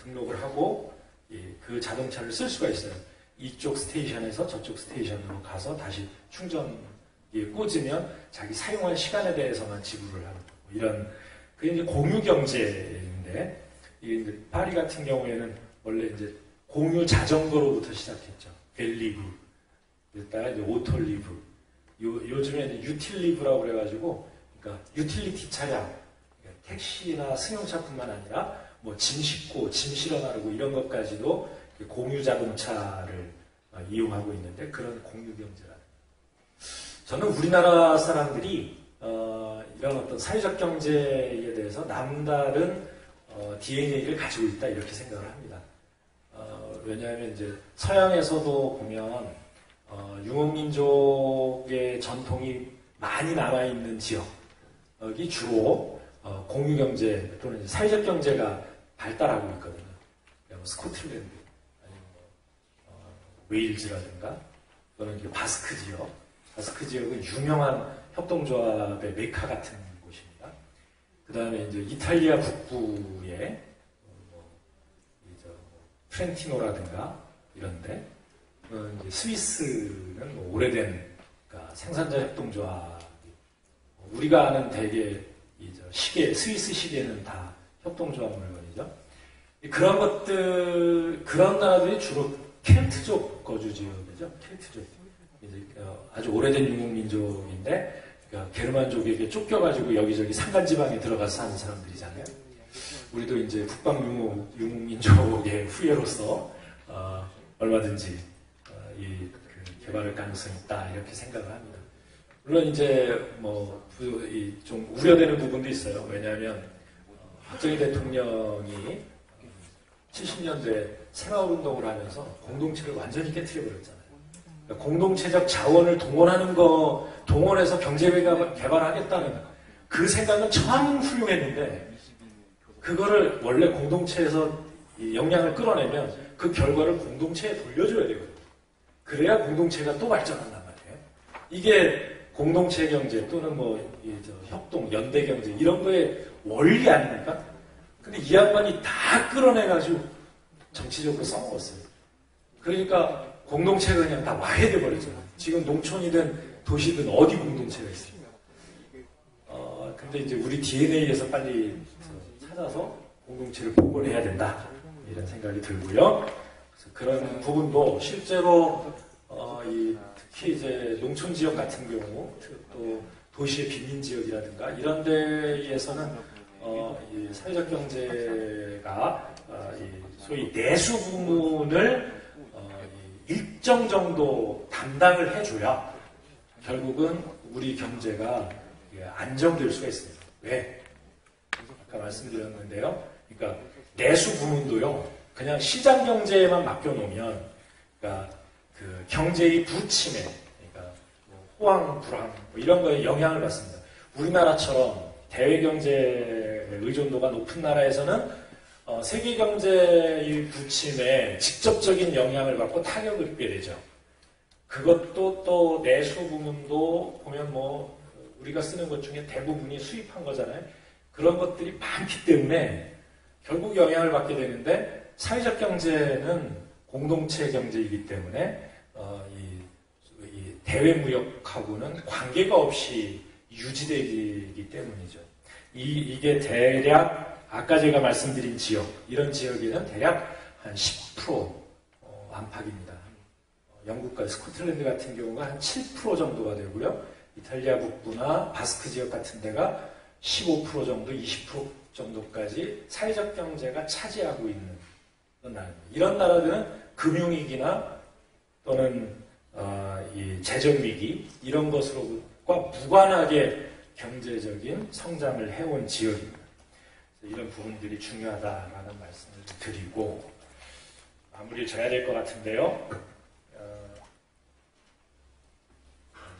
등록을 하고 그 자동차를 쓸 수가 있어요. 이쪽 스테이션에서 저쪽 스테이션으로 가서 다시 충전기에 꽂으면 자기 사용한 시간에 대해서만 지불을 하는 이런, 그게 이제 공유 경제인데, 이게 파리 같은 경우에는 원래 이제 공유 자전거로부터 시작했죠. 벨리브. 그랬다가 이제 오톨리브. 요즘에는 유틸리브라고 그래가지고, 그러니까 유틸리티 차량, 그러니까 택시나 승용차뿐만 아니라 뭐 짐 싣고 짐 실어 나르고 이런 것까지도 공유 자동차를 이용하고 있는데, 그런 공유 경제라는. 저는 우리나라 사람들이 이런 어떤 사회적 경제에 대해서 남다른 DNA를 가지고 있다 이렇게 생각을 합니다. 왜냐하면 이제 서양에서도 보면 유목민족의 전통이 많이 남아있는 지역이 주로 공유 경제 또는 사회적 경제가 발달하고 있거든요. 스코틀랜드, 아니면 웨일즈라든가, 또는 바스크 지역. 바스크 지역은 유명한 협동조합의 메카 같은 곳입니다. 그 다음에 이제 이탈리아 북부의 트렌티노라든가 이런데, 이제 스위스는 뭐 오래된 그러니까 생산자 협동조합. 우리가 아는 대개 시계, 스위스 시계는 다 협동조합 물건이죠. 그런 것들, 그런 나라들이 주로 켈트족 거주 지역이죠. 켈트족. 아주 오래된 유목민족인데, 그러니까 게르만족에게 쫓겨가지고 여기저기 산간지방에 들어가서 사는 사람들이잖아요. 우리도 이제 북방 유목민족의 후예로서 얼마든지 그 개발할 가능성이 있다 이렇게 생각을 합니다. 물론 이제 좀 우려되는 부분도 있어요. 왜냐하면 박정희 대통령이 70년대 새마을운동을 하면서 공동체를 완전히 깨트려버렸잖아요. 그러니까 공동체적 자원을 동원해서 경제 개발하겠다는 그 생각은 참 훌륭했는데, 그거를 원래 공동체에서 영향을 끌어내면 그 결과를 공동체에 돌려줘야 되거든요. 그래야 공동체가 또 발전한단 말이에요. 이게 공동체 경제 또는 협동, 연대 경제 이런 거의 원리 아닙니까? 근데 이 양반이 다 끌어내가지고 정치적으로 써먹었어요. 그러니까 공동체가 그냥 다 와해돼 버렸잖아요. 지금 농촌이든 도시든 어디 공동체가 있어요. 근데 이제 우리 DNA에서 빨리 찾아서 공동체를 복원해야 된다 이런 생각이 들고요. 그래서 그런 부분도 실제로 특히 이제 농촌 지역 같은 경우, 또 도시의 빈민 지역이라든가 이런 데에서는 이 사회적 경제가 소위 내수 부문을 일정 정도 담당을 해줘야 결국은 우리 경제가 안정될 수가 있습니다. 왜? 아까 말씀드렸는데요. 그러니까 내수 부문도요, 그냥 시장 경제에만 맡겨놓으면, 그러니까 그 경제의 부침해, 그러니까 호황, 불황 이런 거에 영향을 받습니다. 우리나라처럼 대외 경제 의존도가 높은 나라에서는 세계 경제의 부침에 직접적인 영향을 받고 타격을 입게 되죠. 그것도 또 내수 부문도 보면 우리가 쓰는 것 중에 대부분이 수입한 거잖아요. 그런 것들이 많기 때문에 결국 영향을 받게 되는데, 사회적 경제는 공동체 경제이기 때문에 이 대외 무역하고는 관계가 없이 유지되기 때문이죠. 이게 대략 아까 제가 말씀드린 지역, 이런 지역에는 대략 한 10% 안팎입니다. 영국과 스코틀랜드 같은 경우가 한 7% 정도가 되고요. 이탈리아 북부나 바스크 지역 같은 데가 15% 정도, 20% 정도까지 사회적 경제가 차지하고 있는 그런 나라입니다. 이런 나라들은 금융위기나 또는 이 재정위기 이런 것과 무관하게 경제적인 성장을 해온 지역입니다. 이런 부분들이 중요하다라는 말씀을 드리고 마무리를 져야 될 것 같은데요.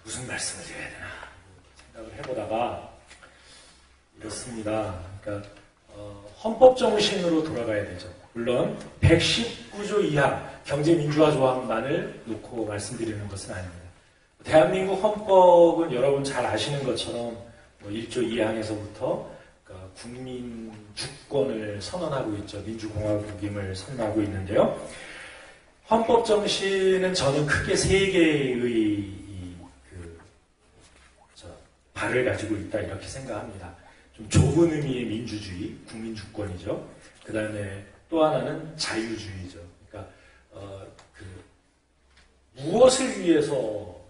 무슨 말씀을 드려야 되나 생각을 해보다가 이렇습니다. 그러니까 헌법 정신으로 돌아가야 되죠. 물론 119조 이하 경제민주화 조항만을 놓고 말씀드리는 것은 아닙니다. 대한민국 헌법은 여러분 잘 아시는 것처럼 1조 2항에서부터 국민 주권을 선언하고 있죠. 민주공화국임을 선언하고 있는데요. 헌법 정신은 저는 크게 세 개의 발을 가지고 있다 이렇게 생각합니다. 좀 좁은 의미의 민주주의, 국민 주권이죠. 그 다음에 또 하나는 자유주의죠. 그러니까 무엇을 위해서라고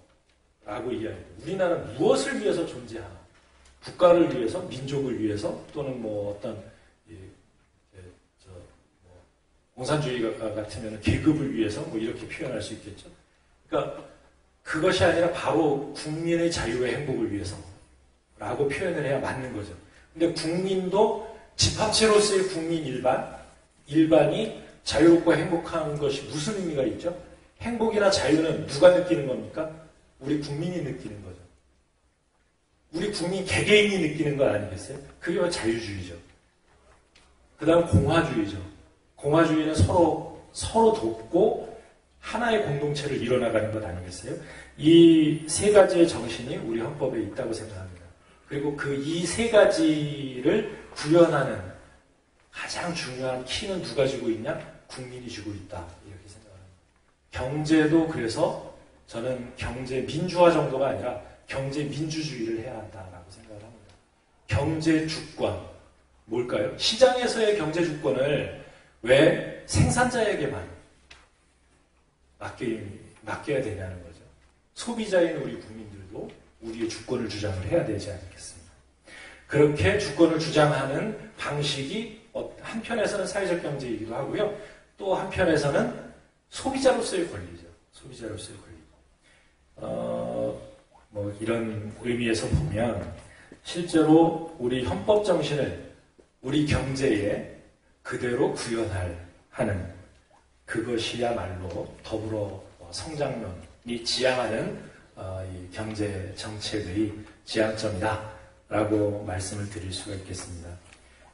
이야기해요. 우리나라는 무엇을 위해서 존재하나? 국가를 위해서, 민족을 위해서, 또는 뭐 어떤 공산주의가 같으면 계급을 위해서 뭐 이렇게 표현할 수 있겠죠. 그러니까 그것이 아니라 바로 국민의 자유와 행복을 위해서라고 표현을 해야 맞는 거죠. 근데 국민도 집합체로서의 국민 일반이 자유롭고 행복한 것이 무슨 의미가 있죠? 행복이나 자유는 누가 느끼는 겁니까? 우리 국민이 느끼는 거죠. 우리 국민 개개인이 느끼는 거 아니겠어요? 그게 바로 자유주의죠. 그 다음 공화주의죠. 공화주의는 서로 돕고 하나의 공동체를 이뤄나가는 것 아니겠어요? 이 세 가지의 정신이 우리 헌법에 있다고 생각합니다. 그리고 그 이 세 가지를 구현하는 가장 중요한 키는 누가 쥐고 있냐? 국민이 쥐고 있다. 이렇게 생각합니다. 경제도 그래서 저는 경제 민주화 정도가 아니라 경제 민주주의를 해야 한다라고 생각을 합니다. 경제 주권 뭘까요? 시장에서의 경제 주권을 왜 생산자에게만 맡겨야 되냐는 거죠. 소비자인 우리 국민들도 우리의 주권을 주장을 해야 되지 않겠습니까? 그렇게 주권을 주장하는 방식이 한편에서는 사회적 경제이기도 하고요. 또 한편에서는 소비자로서의 권리죠. 소비자로서의 권리. 뭐 이런 의미에서 보면 실제로 우리 헌법 정신을 우리 경제에 그대로 구현하는 그것이야말로 더불어 성장론이 지향하는 이 경제 정책의 지향점이다라고 말씀을 드릴 수가 있겠습니다.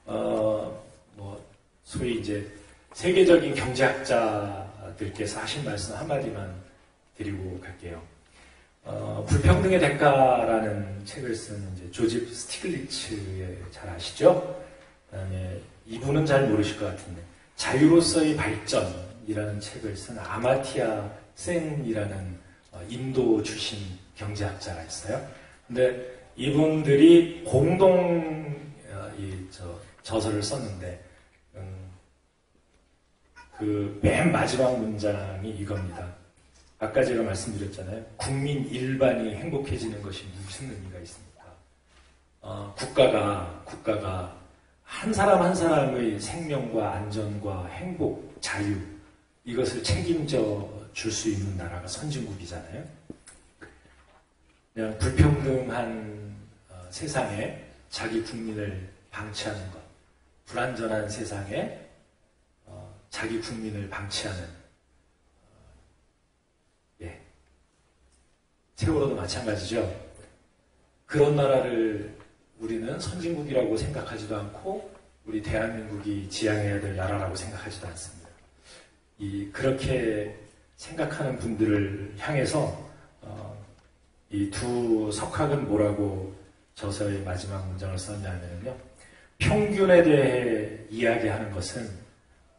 뭐 소위 이제 세계적인 경제학자들께서 하신 말씀 한마디만 드리고 갈게요. 불평등의 대가라는 책을 쓴 이제 조집 스티글리츠의 잘 아시죠? 그다음에 이분은 잘 모르실 것 같은데 자유로서의 발전이라는 책을 쓴 아마티아 센이라는 인도 출신 경제학자가 있어요. 근데 이분들이 공동 저서를 썼는데 그 맨 마지막 문장이 이겁니다. 아까 제가 말씀드렸잖아요. 국민 일반이 행복해지는 것이 무슨 의미가 있습니까? 국가가 한 사람 한 사람의 생명과 안전과 행복, 자유 이것을 책임져 줄 수 있는 나라가 선진국이잖아요. 그냥 불평등한 세상에 자기 국민을 방치하는 것, 불안전한 세상에 자기 국민을 방치하는 세월호도 마찬가지죠. 그런 나라를 우리는 선진국이라고 생각하지도 않고 우리 대한민국이 지향해야 될 나라라고 생각하지도 않습니다. 그렇게 생각하는 분들을 향해서 이 두 석학은 뭐라고 저서의 마지막 문장을 썼냐면요. 평균에 대해 이야기하는 것은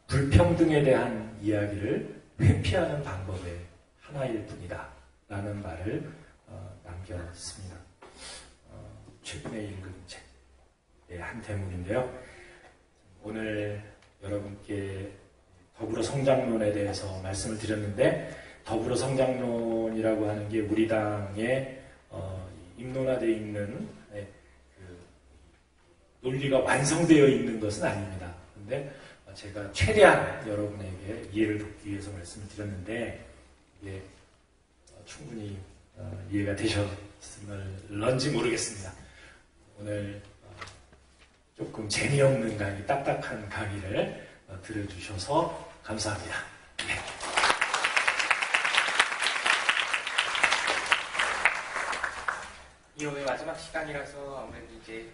불평등에 대한 이야기를 회피하는 방법의 하나일 뿐이다. 라는 말을 남겼습니다. 최근에 읽은 책의 한 대목인데요. 오늘 여러분께 더불어 성장론에 대해서 말씀을 드렸는데, 더불어 성장론이라고 하는 게 우리 당에 입론화되어 있는 논리가 완성되어 있는 것은 아닙니다. 그런데 제가 최대한 여러분에게 이해를 돕기 위해서 말씀을 드렸는데, 이게 충분히 이해가 되셨을런지 모르겠습니다. 오늘 조금 재미없는 강의, 딱딱한 강의를 들어주셔서 감사합니다. 네. 이 오늘 마지막 시간이라서 아무래도 이제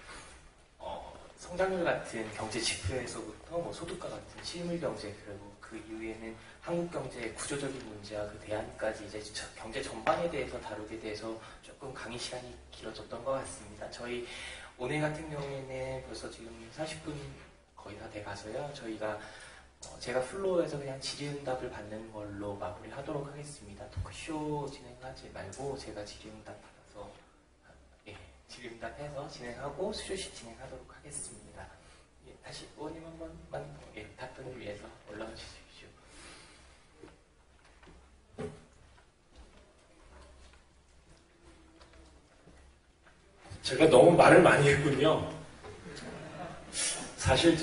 성장률 같은 경제 지표에서부터 뭐 소득과 같은 실물 경제, 그리고 그 이후에는 한국 경제의 구조적인 문제와 그 대안까지 이제 경제 전반에 대해서 다루게 돼서 조금 강의 시간이 길어졌던 것 같습니다. 저희 오늘 같은 경우에는 벌써 지금 40분 거의 다 돼가서요. 저희가 제가 플로어에서 그냥 질의응답을 받는 걸로 마무리하도록 하겠습니다. 토크쇼 진행하지 말고 제가 질의응답 받아서 질의응답해서 진행하고 수료식 진행하도록 하겠습니다. 다시 의원님 한 번만 답변을 위해서 올라와 주십시오. 제가 너무 말을 많이 했군요. 사실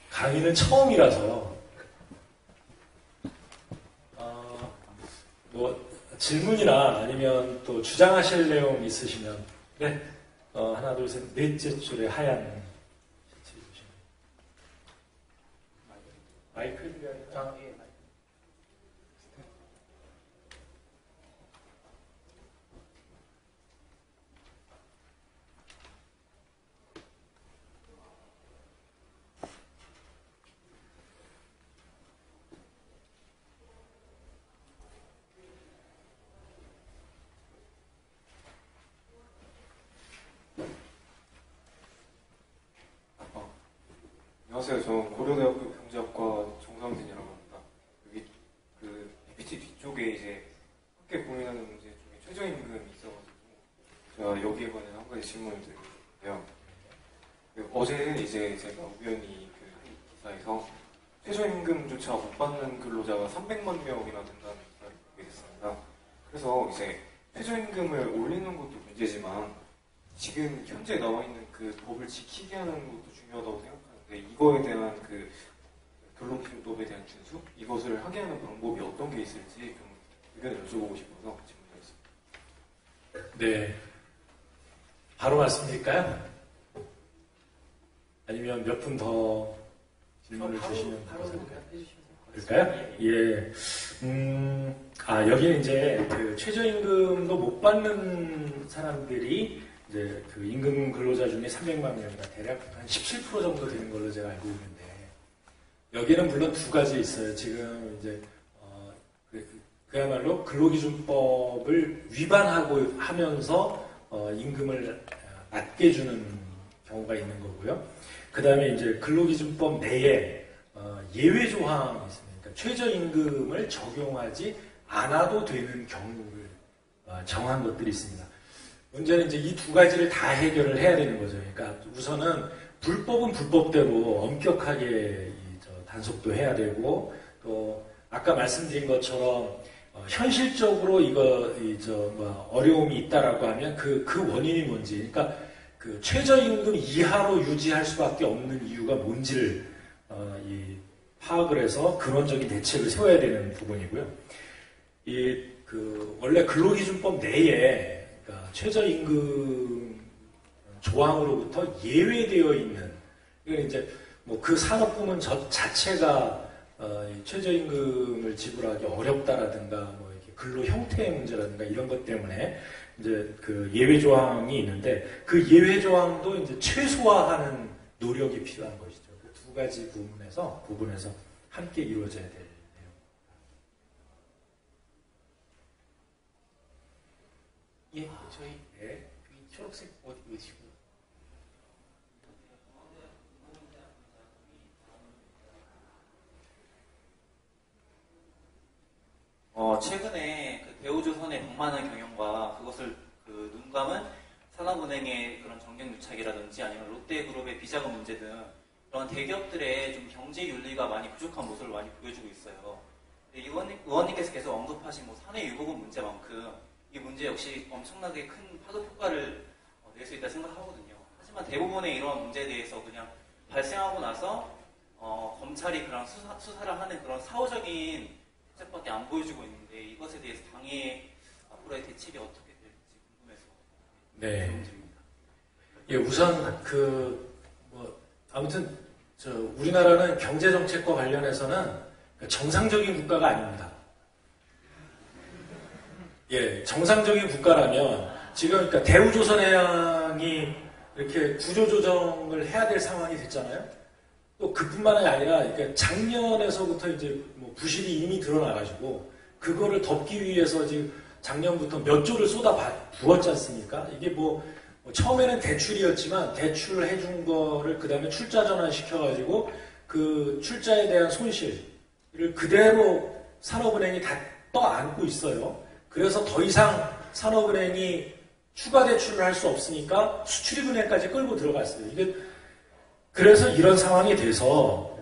강의는 처음이라서 뭐 질문이나 아니면 또 주장하실 내용 있으시면 네, 하나 둘 셋 넷째 줄에 하얀 마이크 드려야 예. 안녕하세요. 저는 고려대학교 경제학과 정상진이라고 합니다. 여기 PPT 뒤쪽에 이제 함께 고민하는 문제 중에 최저임금이 있어가지고 제가 여기에 관한 한 가지 질문을 드리는데요. 어제 이제 제가 우연히 한 기사에서 최저임금조차 못 받는 근로자가 300만 명이나 된다는 기사를 보게 됐습니다. 그래서 이제 최저임금을 올리는 것도 문제지만 지금 현재 나와 있는 그 법을 지키게 하는 것도 중요하다고 생각합니다. 이거에 대한 근로기준법에 대한 준수? 이것을 하게 하는 방법이 어떤 게 있을지 좀 의견을 여쭤보고 싶어서 질문드렸습니다. 네. 바로 말씀드릴까요? 아니면 몇 분 더 질문을 주시면 될까요? 예. 여기는 이제 최저임금도 못 받는 사람들이 이제 임금 근로자 중에 300만 명이다. 대략 한 17% 정도 되는 걸로 제가 알고 있는데, 여기는 물론 두 가지 있어요. 지금 이제 그야말로 근로기준법을 위반하고 하면서 임금을 낮게 주는 경우가 있는 거고요. 그 다음에 이제 근로기준법 내에 예외 조항이 있습니다. 그러니까 최저임금을 적용하지 않아도 되는 경우를 정한 것들이 있습니다. 문제는 이제 이 두 가지를 다 해결을 해야 되는 거죠. 그러니까 우선은 불법은 불법대로 엄격하게 단속도 해야 되고, 또 아까 말씀드린 것처럼 현실적으로 어려움이 있다라고 하면 그 원인이 뭔지, 그러니까 그 최저임금 이하로 유지할 수밖에 없는 이유가 뭔지를 파악을 해서 근원적인 대책을 세워야 되는 부분이고요. 원래 근로기준법 내에 최저임금 조항으로부터 예외되어 있는, 이제 그 산업부문 자체가 최저임금을 지불하기 어렵다라든가, 이렇게 근로 형태의 문제라든가 이런 것 때문에 이제 예외 조항이 있는데, 그 예외 조항도 이제 최소화하는 노력이 필요한 것이죠. 그 두 가지 부분에서 함께 이루어져야 돼요. 예, 저희 초록색 옷 입으시고. 최근에 배우조선의 복만한 경영과 그것을 눈감은 산업은행의 그런 정경유착이라든지 아니면 롯데그룹의 비자금 문제 등 그런 대기업들의 좀 경제 윤리가 많이 부족한 모습을 많이 보여주고 있어요. 의원님께서 계속 언급하신 뭐 사내 유보금 문제만큼 이 문제 역시 엄청나게 큰 파급 효과를 낼 수 있다 생각하거든요. 하지만 대부분의 이런 문제에 대해서 그냥 발생하고 나서 검찰이 그런 수사를 하는 그런 사후적인 대책밖에 안 보여주고 있는데 이것에 대해서 당의 앞으로의 대책이 어떻게 될지 궁금해서 네. 질문드립니다. 예, 우선 아무튼 우리나라는 경제 정책과 관련해서는 정상적인 국가가 아닙니다. 예, 정상적인 국가라면 지금 그러니까 대우조선해양이 이렇게 구조조정을 해야 될 상황이 됐잖아요. 또 그뿐만이 아니라 그러니까 작년에서부터 이제 뭐 부실이 이미 드러나가지고 그거를 덮기 위해서 지금 작년부터 몇 조를 쏟아 부었지 않습니까? 이게 뭐 처음에는 대출이었지만 대출을 해준 거를 그 다음에 출자 전환시켜가지고 그 출자에 대한 손실을 그대로 산업은행이 다 떠안고 있어요. 그래서 더 이상 산업은행이 추가 대출을 할 수 없으니까 수출입은행까지 끌고 들어갔어요. 이게 그래서 이런 상황이 돼서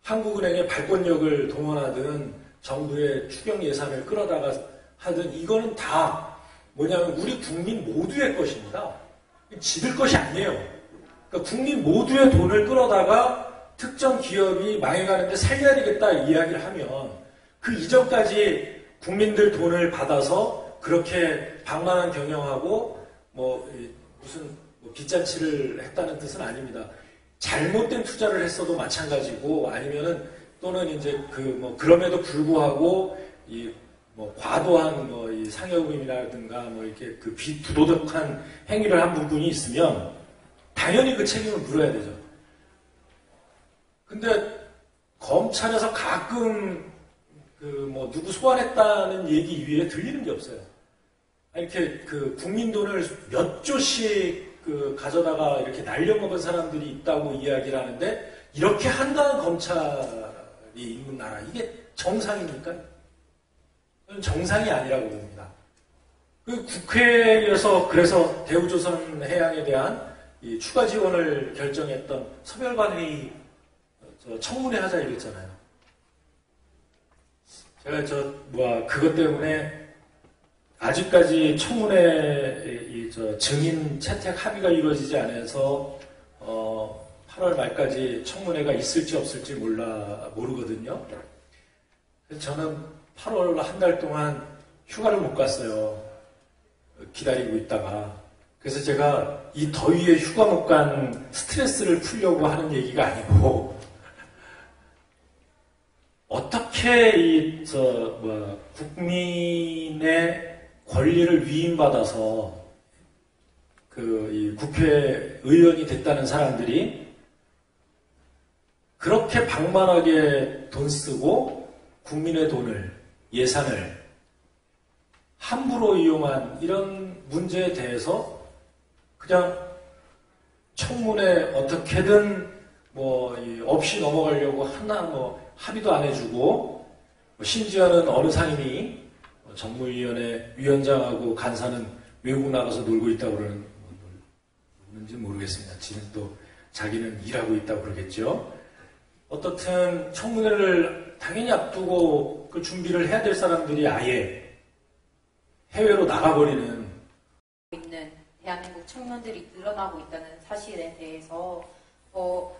한국은행의 발권력을 동원하든 정부의 추경 예산을 끌어다가 하든 이거는 다 뭐냐면 우리 국민 모두의 것입니다. 지들 것이 아니에요. 그러니까 국민 모두의 돈을 끌어다가 특정 기업이 망해가는데 살려야 되겠다 이야기를 하면 그 이전까지 국민들 돈을 받아서 그렇게 방만한 경영하고 무슨 빚잔치를 했다는 뜻은 아닙니다. 잘못된 투자를 했어도 마찬가지고 아니면은 또는 이제 그럼에도 불구하고 과도한 이 상여금이라든가 이렇게 그 비부도덕한 행위를 한 부분이 있으면 당연히 그 책임을 물어야 되죠. 근데 검찰에서 가끔 누구 소환했다는 얘기 이외에 들리는 게 없어요. 이렇게 국민 돈을 몇 조씩 가져다가 이렇게 날려먹은 사람들이 있다고 이야기를 하는데 이렇게 한다는 검찰이 있는 나라 이게 정상입니까? 정상이 아니라고 봅니다. 국회에서 그래서 대우조선해양에 대한 이 추가 지원을 결정했던 서별관회의 청문회 하자 이랬잖아요. 제가 그것 때문에 아직까지 청문회 증인 채택 합의가 이루어지지 않아서 8월 말까지 청문회가 있을지 없을지 모르거든요. 저는 8월 한 달 동안 휴가를 못 갔어요. 기다리고 있다가. 그래서 제가 이 더위에 휴가 못 간 스트레스를 풀려고 하는 얘기가 아니고 어떻게 국민의 권리를 위임받아서 이 국회의원이 됐다는 사람들이 그렇게 방만하게 돈 쓰고 국민의 돈을, 예산을 함부로 이용한 이런 문제에 대해서 그냥 청문회 어떻게든 없이 넘어가려고 합의도 안 해주고 심지어는 어느 상임위 정무위원회 위원장하고 간사는 외국 나가서 놀고 있다고 그러는지 모르겠습니다. 지금 또 자기는 일하고 있다고 그러겠죠. 어떻든 청문회를 당연히 앞두고 그 준비를 해야 될 사람들이 아예 해외로 나가버리는 있는 대한민국 청년들이 늘어나고 있다는 사실에 대해서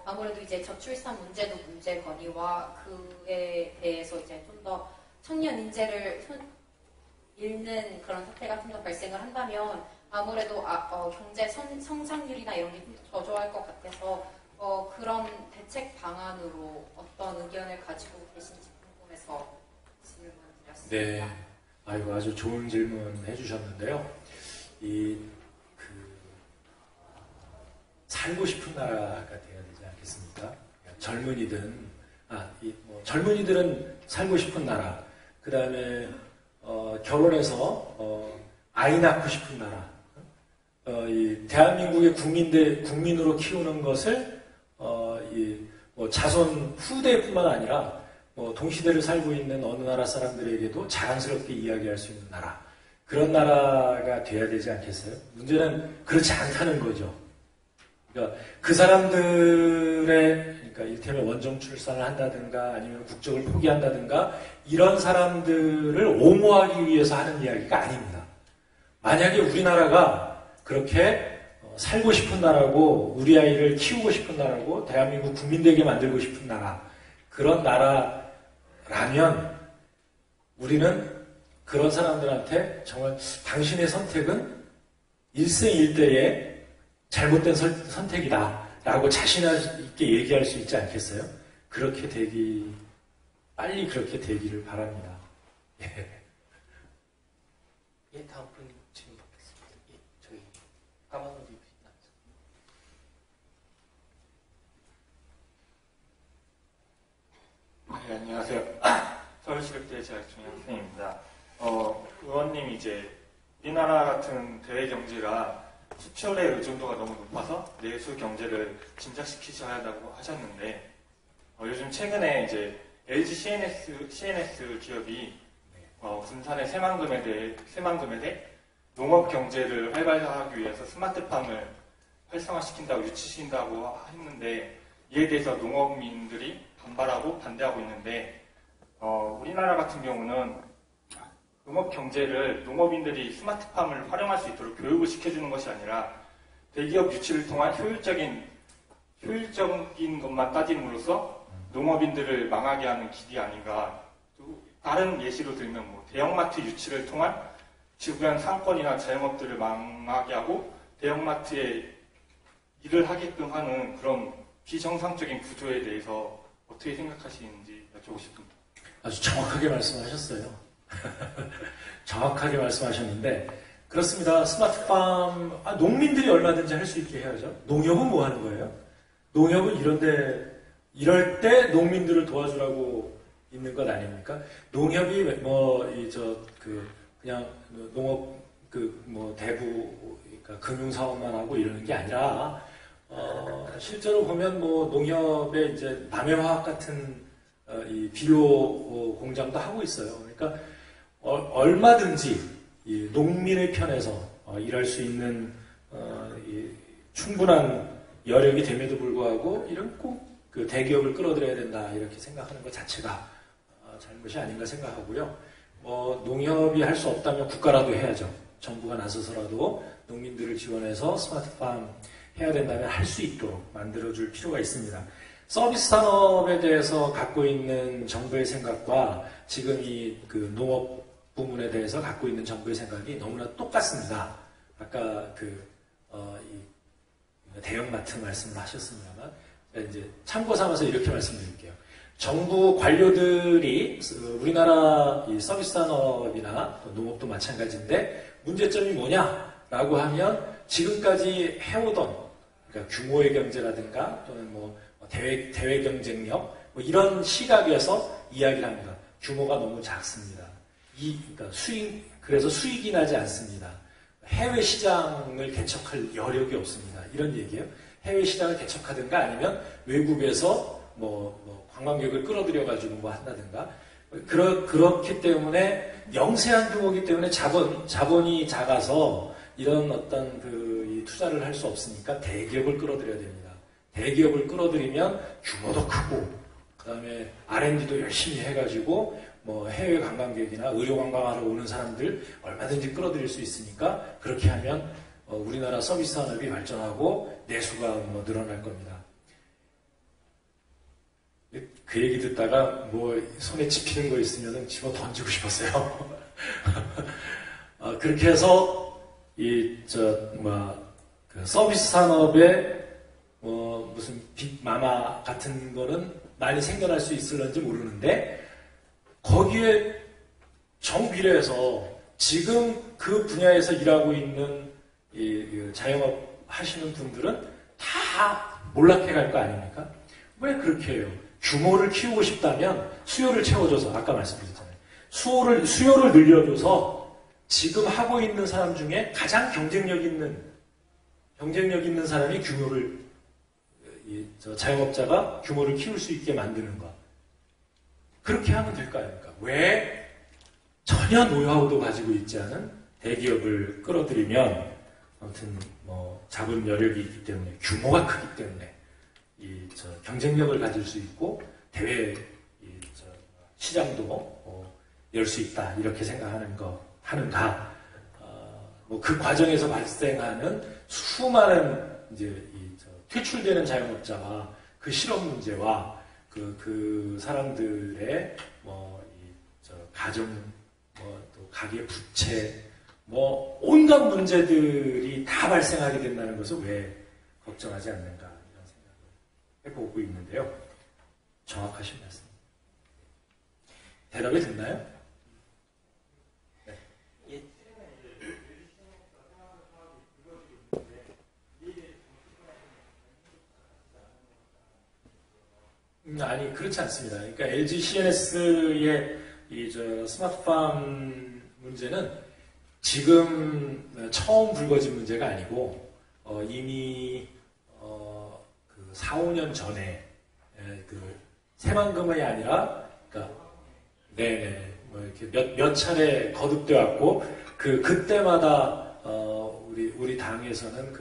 아무래도 이제 저출산 문제도 문제거니와 그에 대해서 이제 좀 더 청년 인재를 잃는 그런 사태가 좀 더 발생을 한다면 아무래도 경제 성장률이나 이런 게 좀 더 저조할 것 같아서 그런 대책 방안으로 어떤 의견을 가지고 계신지 궁금해서 질문드렸습니다. 네, 아주 좋은 질문 해주셨는데요. 살고 싶은 나라가 돼야 되지 않겠습니까? 젊은이들은 살고 싶은 나라. 그 다음에 결혼해서 아이 낳고 싶은 나라. 대한민국의 국민으로 키우는 것을 자손 후대뿐만 아니라 동시대를 살고 있는 어느 나라 사람들에게도 자랑스럽게 이야기할 수 있는 나라. 그런 나라가 돼야 되지 않겠어요? 문제는 그렇지 않다는 거죠. 그러니까 그 사람들의, 그러니까 이를테면 원정 출산을 한다든가 아니면 국적을 포기한다든가 이런 사람들을 옹호하기 위해서 하는 이야기가 아닙니다. 만약에 우리나라가 그렇게 살고 싶은 나라고 우리 아이를 키우고 싶은 나라고 대한민국 국민 되게 만들고 싶은 나라, 그런 나라라면 우리는 그런 사람들한테 정말 당신의 선택은 일생일대의 잘못된 선택이다 라고 자신 있게 얘기할 수 있지 않겠어요? 빨리 그렇게 되기를 바랍니다. 예. 예, 다음 분 질문 받겠습니다. 예, 저희 까만 옷 입으신 남자. 네, 안녕하세요. 서울시립대 재학 중인 학생입니다. 의원님이 이제 우리나라 같은 대외 경제가 수출의 의존도가 너무 높아서 내수 경제를 진작시키셔야 한다고 하셨는데, 요즘 최근에 이제 LG CNS 기업이 군산의 새만금에 대해 농업 경제를 활발화하기 위해서 스마트팜을 활성화시킨다고 유치시킨다고 했는데, 이에 대해서 농업민들이 반대하고 있는데, 우리나라 같은 경우는 농업 경제를 농업인들이 스마트팜을 활용할 수 있도록 교육을 시켜주는 것이 아니라 대기업 유치를 통한 효율적인 것만 따짐으로써 농업인들을 망하게 하는 길이 아닌가. 또 다른 예시로 들면 대형마트 유치를 통한 주변 상권이나 자영업들을 망하게 하고 대형마트에 일을 하게끔 하는 그런 비정상적인 구조에 대해서 어떻게 생각하시는지 여쭤보고 싶습니다. 아주 정확하게 말씀하셨어요. 정확하게 말씀하셨는데, 그렇습니다. 스마트팜, 농민들이 얼마든지 할 수 있게 해야죠. 농협은 뭐 하는 거예요? 농협은 이럴 때 농민들을 도와주라고 있는 것 아닙니까? 농협이 그냥 농업, 대부, 그러니까 금융사업만 하고 이러는 게 아니라, 실제로 보면 농협의 이제 남해화학 같은 이 비료 공장도 하고 있어요. 그러니까 얼마든지 이 농민의 편에서 일할 수 있는 충분한 여력이 됨에도 불구하고 이런 꼭 그 대기업을 끌어들여야 된다 이렇게 생각하는 것 자체가 잘못이 아닌가 생각하고요. 농협이 할 수 없다면 국가라도 해야죠. 정부가 나서서라도 농민들을 지원해서 스마트팜 해야 된다면 할 수 있도록 만들어줄 필요가 있습니다. 서비스 산업에 대해서 갖고 있는 정부의 생각과 지금 그 농업 부문에 대해서 갖고 있는 정부의 생각이 너무나 똑같습니다. 아까 대형마트 말씀을 하셨습니다만, 이제 참고 삼아서 이렇게 말씀드릴게요. 정부 관료들이 우리나라 이 서비스 산업이나 농업도 마찬가지인데 문제점이 뭐냐라고 하면 지금까지 해오던 그러니까 규모의 경제라든가 또는 대외 경쟁력 이런 시각에서 이야기를 합니다. 규모가 너무 작습니다. 그래서 수익이 나지 않습니다. 해외 시장을 개척할 여력이 없습니다. 이런 얘기예요. 해외 시장을 개척하든가 아니면 외국에서 관광객을 끌어들여가지고 한다든가 그렇기 때문에 영세한 규모이기 때문에 자본이 작아서 이런 어떤 이 투자를 할 수 없으니까 대기업을 끌어들여야 됩니다. 대기업을 끌어들이면 규모도 크고 그 다음에 R&D도 열심히 해가지고 해외 관광객이나 의료 관광하러 오는 사람들 얼마든지 끌어들일 수 있으니까 그렇게 하면 우리나라 서비스 산업이 발전하고 내수가 늘어날 겁니다. 그 얘기 듣다가 손에 집히는 거 있으면 집어 던지고 싶었어요. 그렇게 해서 그 서비스 산업에 무슨 빅마마 같은 거는 많이 생겨날 수 있을런지 모르는데 거기에 정비례해서 지금 그 분야에서 일하고 있는 자영업 하시는 분들은 다 몰락해 갈 거 아닙니까? 왜 그렇게 해요? 규모를 키우고 싶다면 수요를 채워줘서 아까 말씀드렸잖아요. 수요를 늘려줘서 지금 하고 있는 사람 중에 가장 경쟁력 있는 사람이 자영업자가 규모를 키울 수 있게 만드는 것. 그렇게 하면 될 거 아닙니까? 왜 전혀 노하우도 가지고 있지 않은 대기업을 끌어들이면 아무튼 뭐 자본 여력이 있기 때문에 규모가 크기 때문에 경쟁력을 가질 수 있고 대외 시장도 열 수 있다 이렇게 생각하는 하는가 뭐 그 과정에서 발생하는 수많은 이제 퇴출되는 자영업자와 그 실업 문제와 그 사람들의 가정 또 가계 부채 온갖 문제들이 다 발생하게 된다는 것을 왜 걱정하지 않는가 이런 생각을 해보고 있는데요. 정확하신 말씀. 대답이 됐나요? 네. 아니 그렇지 않습니다. 그러니까 LG CNS의 스마트팜 문제는 지금 처음 불거진 문제가 아니고 이미 4, 5년 전에 새만금이 아니라 이렇게 몇 차례 거듭돼 왔고 그때마다 우리 당에서는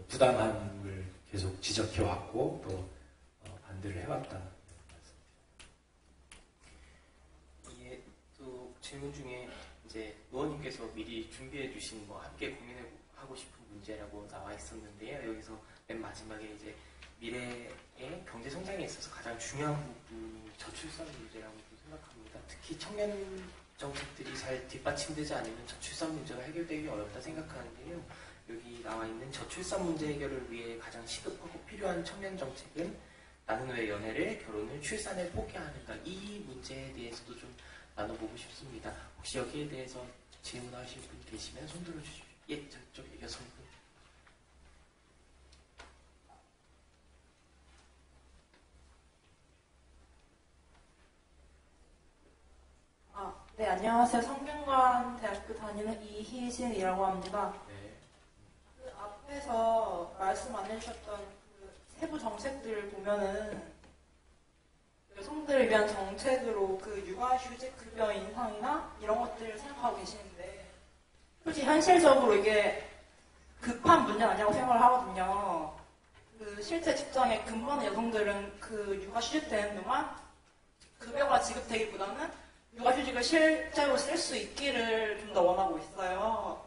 부당함을 계속 지적해 왔고 또 반대를 해왔다. 이게 또 질문 중에 이제 의원님께서 미리 준비해 주신 함께 고민하고 싶은 문제라고 나와 있었는데요. 여기서 맨 마지막에 이제 미래의 경제 성장에 있어서 가장 중요한 부분이 저출산 문제라고 생각합니다. 특히 청년 정책들이 잘 뒷받침되지 않으면 저출산 문제가 해결되기 어렵다 생각하는데요. 여기 나와 있는 저출산 문제 해결을 위해 가장 시급하고 필요한 청년 정책은 나는 왜 연애를, 결혼을, 출산을 포기하는가 이 문제에 대해서도 좀 나눠보고 싶습니다. 혹시 여기에 대해서 질문하실 분 계시면 손 들어주십시오. 예, 저쪽 여성분. 네, 안녕하세요. 성균관대학교 다니는 이희진이라고 합니다. 네. 그 앞에서 말씀 안 해주셨던 그 세부 정책들을 보면은 여성들을 위한 정책으로 그 육아휴직 급여 인상이나 이런 것들을 생각하고 계시는데 솔직히 현실적으로 이게 급한 문제는 아니라고 생각을 하거든요. 그 실제 직장에 근무하는 여성들은 그 육아휴직 되는 동안 급여가 지급되기보다는 육아휴직을 실제로 쓸 수 있기를 좀 더 원하고 있어요.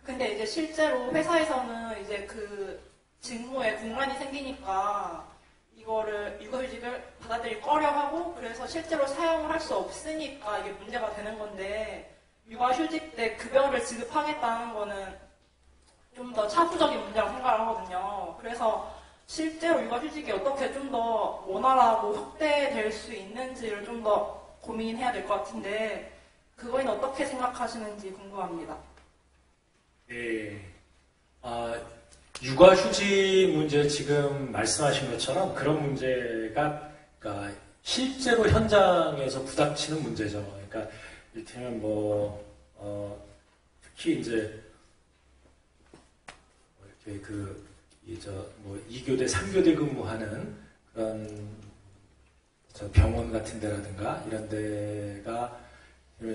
근데 이제 실제로 회사에서는 이제 그 직무에 공간이 생기니까 이거를 육아휴직을 받아들일 꺼려하고 그래서 실제로 사용을 할 수 없으니까 이게 문제가 되는 건데 육아휴직 때 급여를 지급하겠다는 거는 좀 더 차후적인 문제라고 생각을 하거든요. 그래서 실제로 육아휴직이 어떻게 좀 더 원활하고 확대될 수 있는지를 좀 더 고민해야 될 것 같은데 그거는 어떻게 생각하시는지 궁금합니다. 네. 육아휴직 문제 지금 말씀하신 것처럼 그런 문제가 그러니까 실제로 현장에서 부닥치는 문제죠. 그러니까 이를테면 특히 이제 이렇게 2교대, 3교대 근무하는 그런 병원 같은 데라든가 이런 데가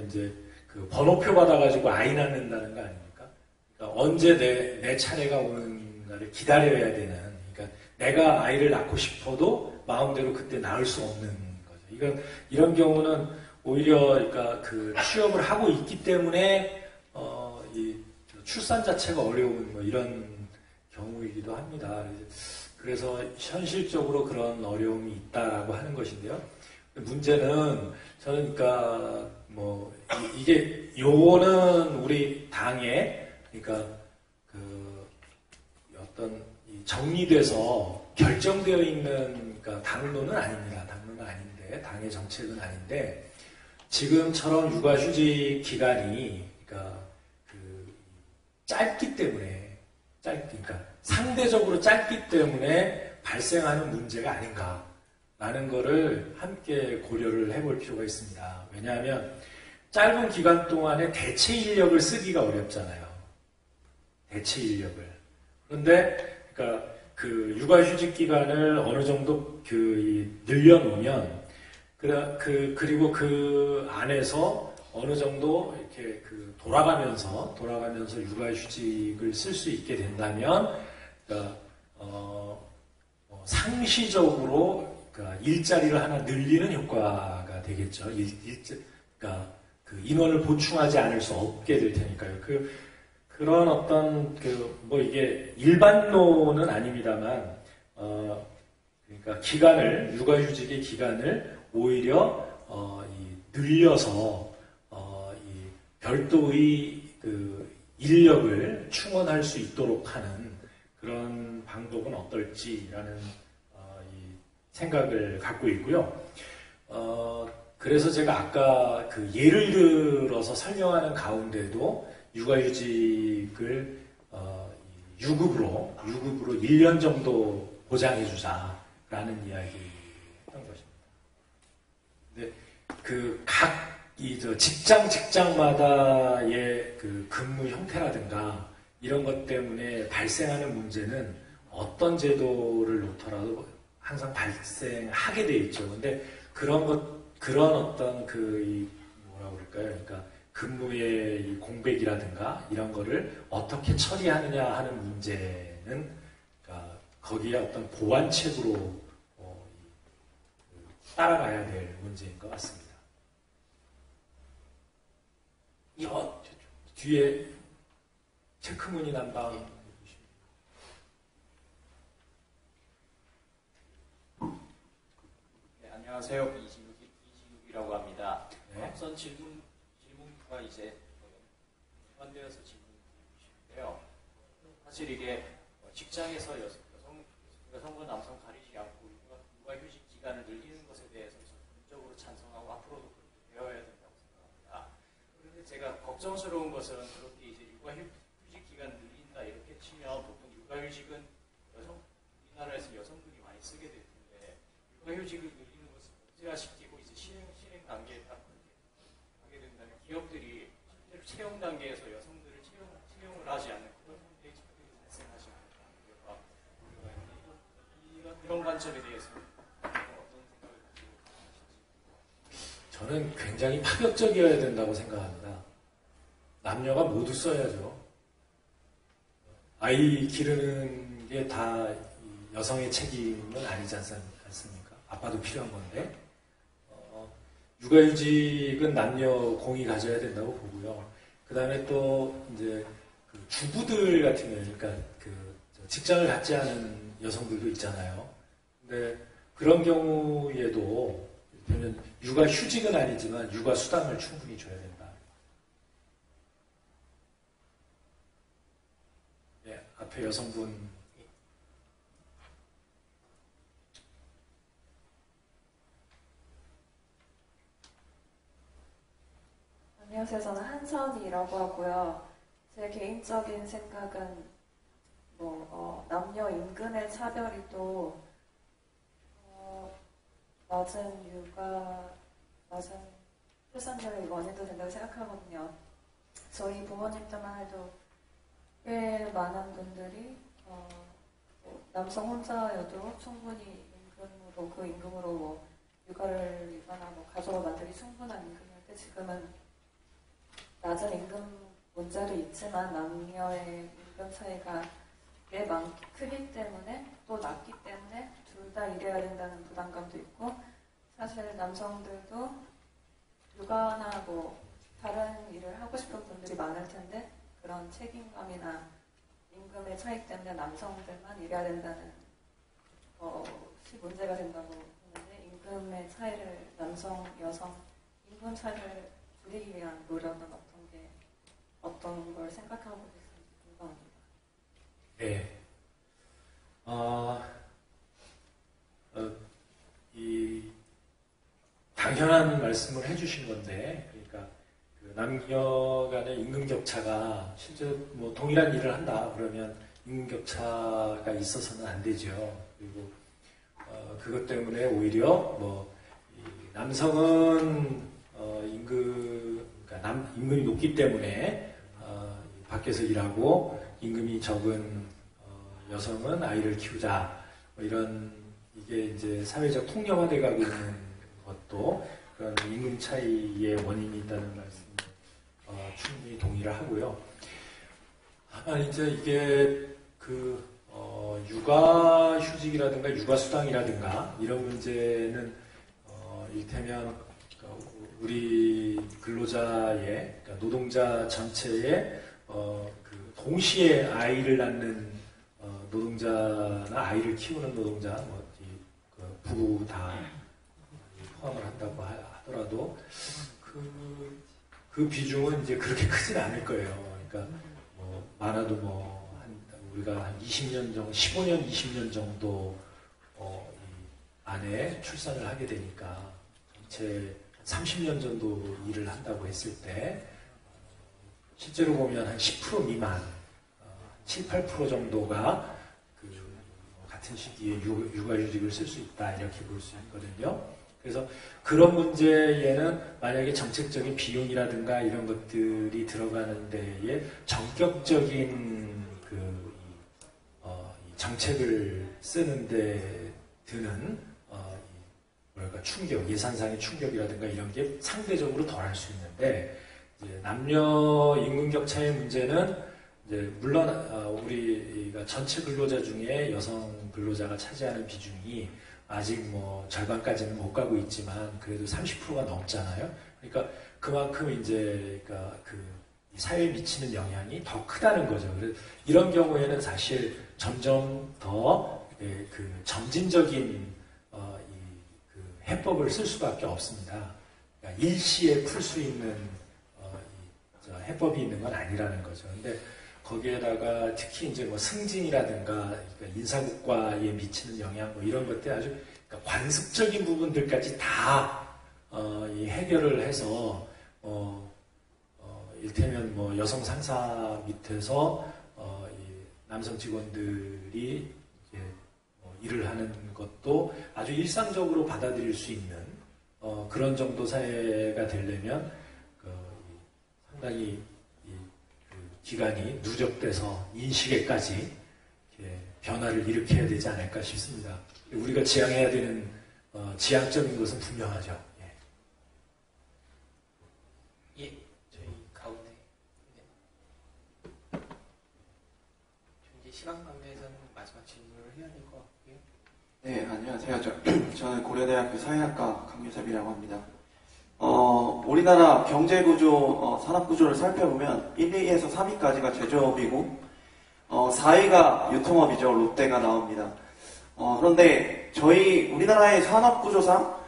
이제 그 번호표 받아가지고 아이 낳는다는 거 아닙니까? 그러니까 언제 내 차례가 오는가를 기다려야 되는, 그러니까 내가 아이를 낳고 싶어도 마음대로 그때 낳을 수 없는 거죠. 이런 경우는 오히려 그러니까 그 취업을 하고 있기 때문에 이 출산 자체가 어려운 이런 경우이기도 합니다. 그래서 현실적으로 그런 어려움이 있다라고 하는 것인데요. 문제는 저는 그러니까 이게 요거는 우리 당에 그러니까 그 어떤 정리돼서 결정되어 있는 그러니까 당론은 아닙니다. 당론은 아닌데 당의 정책은 아닌데 지금처럼 육아휴직 기간이 그러니까 그 짧기 때문에 그러니까 상대적으로 짧기 때문에 발생하는 문제가 아닌가라는 거를 함께 고려를 해볼 필요가 있습니다. 왜냐하면 짧은 기간 동안에 대체 인력을 쓰기가 어렵잖아요. 대체 인력을. 그런데 그러니까 그 육아휴직 기간을 어느 정도 늘려놓으면 그리고 그 안에서 어느 정도 이렇게 돌아가면서 육아휴직을 쓸 수 있게 된다면, 그러니까 상시적으로 그러니까 일자리를 하나 늘리는 효과가 되겠죠. 그러니까 그 인원을 보충하지 않을 수 없게 될 테니까요. 그런 어떤 뭐 이게 일반론은 아닙니다만, 그러니까 육아휴직의 기간을 오히려 늘려서 이 별도의 인력을 충원할 수 있도록 하는 그런 방법은 어떨지라는 이 생각을 갖고 있고요. 그래서 제가 아까 예를 들어서 설명하는 가운데도 육아휴직을 유급으로 1년 정도 보장해주자라는 이야기였던 것입니다. 근데 직장마다의 근무 형태라든가 이런 것 때문에 발생하는 문제는 어떤 제도를 놓더라도 항상 발생하게 돼 있죠. 근데 그런 어떤 뭐라고 그럴까요? 그러니까 근무의 이 공백이라든가 이런 거를 어떻게 처리하느냐 하는 문제는 거기에 어떤 보완책으로 따라가야 될 문제인 것 같습니다. 뒤에 체크무늬 난방. 네, 안녕하세요. 이진욱이라고 합니다. 네. 앞선 질문과 이제 연관되어서 질문을 드리는데요. 사실 이게 직장에서 여성과 남성 가리지 않고 육아휴직 기간을 늘리는 것에 대해서 전적으로 찬성하고 앞으로도 그렇게 되어야 된다고 생각합니다. 그런데 제가 걱정스러운 것은 그렇게 이제 육아휴직 기간 늘린다 이렇게 치면 보통 육아휴직은 우리나라에서 여성들이 많이 쓰게 될 텐데 육아휴직을 늘리는 것을 문제화시키고 이제 실행 단계에 딱 하게 된다면 기업들이 실제로 채용 단계에서 여성들을 채용을 하지 않는 그런 형태의 직업이 발생하지 않을까 이런 관점에 대해서 어떤 생각을 가지고 계신지. 저는 굉장히 파격적이어야 된다고 생각합니다. 남녀가 모두 써야죠. 아이 기르는 게 다 여성의 책임은 아니지 않습니까? 아빠도 필요한 건데. 육아휴직은 남녀 공이 가져야 된다고 보고요. 그 다음에 또 이제 주부들 같은 경우, 그러니까 직장을 갖지 않은 여성들도 있잖아요. 근데 그런 경우에도 육아휴직은 아니지만 육아수당을 충분히 줘야 된다. 네, 앞에 여성분. 안녕하세요. 저는 한선이라고 하고요. 제 개인적인 생각은 남녀 임금의 차별이 또 낮은 출산율의 원인도 된다고 생각하거든요. 저희 부모님 때만 해도 꽤 많은 분들이 남성 혼자여도 충분히 임금으로 그 임금으로 육아를 일거나 가족을 만들기 충분한 임금인데 지금은 낮은 임금 문제도 있지만 남녀의 임금 차이가 꽤 크기 때문에 또 낮기 때문에 둘 다 일해야 된다는 부담감도 있고 사실 남성들도 육아나 다른 일을 하고 싶은 분들이 많을 텐데 그런 책임감이나 임금의 차이 때문에 남성들만 일해야 된다는 것이 문제가 된다고 보는데 임금의 차이를 여성 임금 차이를 줄이기 위한 노력은 어떤 걸 생각하고 계신지 궁금합니다. 네. 당연한 말씀을 해주신 건데, 그러니까 남녀 간의 임금 격차가 실제 동일한 일을 한다 그러면 임금 격차가 있어서는 안 되죠. 그리고 그것 때문에 오히려 남성은 임금이 높기 때문에 밖에서 일하고 임금이 적은 여성은 아이를 키우자 이게 이제 사회적 통념화돼 가고 있는 것도 그런 임금 차이의 원인이 있다는 말씀 충분히 동의를 하고요. 다만 이제 이게 육아휴직이라든가 육아수당이라든가 이런 문제는 이를테면 우리 근로자의 그러니까 노동자 전체의 동시에 아이를 낳는 노동자나 아이를 키우는 노동자 부부 다 포함을 한다고 하더라도 그 비중은 이제 그렇게 크진 않을 거예요. 그러니까 많아도 우리가 한 20년 정도, 15년, 20년 정도 안에 출산을 하게 되니까 전체 30년 정도 일을 한다고 했을 때 실제로 보면 한 10% 미만, 7, 8% 정도가 같은 시기에 육아휴직을 쓸 수 있다 이렇게 볼 수 있거든요. 그래서 그런 문제에는 만약에 정책적인 비용이라든가 이런 것들이 들어가는 데에 전격적인 정책을 쓰는 데 드는 충격, 예산상의 충격이라든가 이런 게 상대적으로 덜할 수 있는데 이제 남녀 임금 격차의 문제는 이제 물론 우리가 전체 근로자 중에 여성 근로자가 차지하는 비중이 아직 절반까지는 못 가고 있지만 그래도 30%가 넘잖아요. 그러니까 그만큼 이제 이 사회에 미치는 영향이 더 크다는 거죠. 그래서 이런 경우에는 사실 점점 더 점진적인 해법을 쓸 수밖에 없습니다. 그러니까 일시에 풀 수 있는 해법이 있는 건 아니라는 거죠. 근데 거기에다가 특히 이제 승진이라든가 그러니까 인사국가에 미치는 영향 이런 것들 아주 그러니까 관습적인 부분들까지 다 해결을 해서 이를테면 여성 상사 밑에서 남성 직원들이 일을 하는 것도 아주 일상적으로 받아들일 수 있는 그런 정도 사회가 되려면 상당히 기간이 누적돼서 인식에까지 변화를 일으켜야 되지 않을까 싶습니다. 우리가 지향해야 되는 지향적인 것은 분명하죠. 예, 저희 가운데 현재 시간 관계에서는 마지막 질문을 해야 될 것 같고요. 네, 안녕하세요. 저는 고려대학교 사회학과 강유섭이라고 합니다. 우리나라 경제구조, 산업구조를 살펴보면 1, 2에서 3위까지가 제조업이고 4위가 유통업이죠. 롯데가 나옵니다. 그런데 우리나라의 산업구조상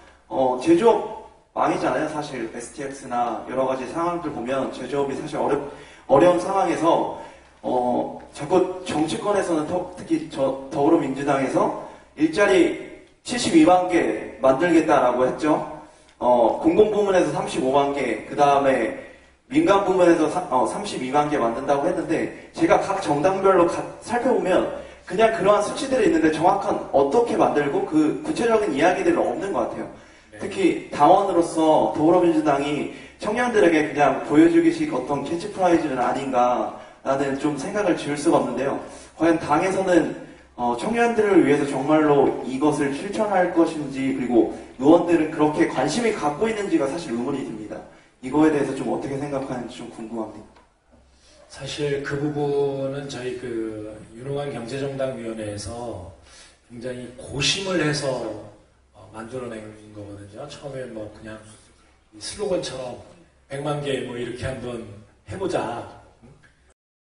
제조업 망이잖아요. 사실 STX나 여러 가지 상황들 보면 제조업이 사실 어려운 상황에서 자꾸 정치권에서는 특히 더불어민주당에서 일자리 72만 개 만들겠다라고 했죠. 공공부문에서 35만 개, 그 다음에 민간 부문에서 32만 개 만든다고 했는데 제가 각 정당별로 살펴보면 그냥 그러한 수치들이 있는데 정확한 어떻게 만들고 그 구체적인 이야기들은 없는 것 같아요. 특히 당원으로서 더불어민주당이 청년들에게 그냥 보여주기식 어떤 캐치프라이즈는 아닌가라는 좀 생각을 지을 수가 없는데요. 과연 당에서는 청년들을 위해서 정말로 이것을 실천할 것인지 그리고 의원들은 그렇게 관심이 갖고 있는지가 사실 의문이 듭니다. 이거에 대해서 좀 어떻게 생각하는지 좀 궁금합니다. 사실 그 부분은 저희 유능한 경제정당위원회에서 굉장히 고심을 해서 만들어낸 거거든요. 처음에 그냥 슬로건처럼 100만 개 이렇게 한번 해보자.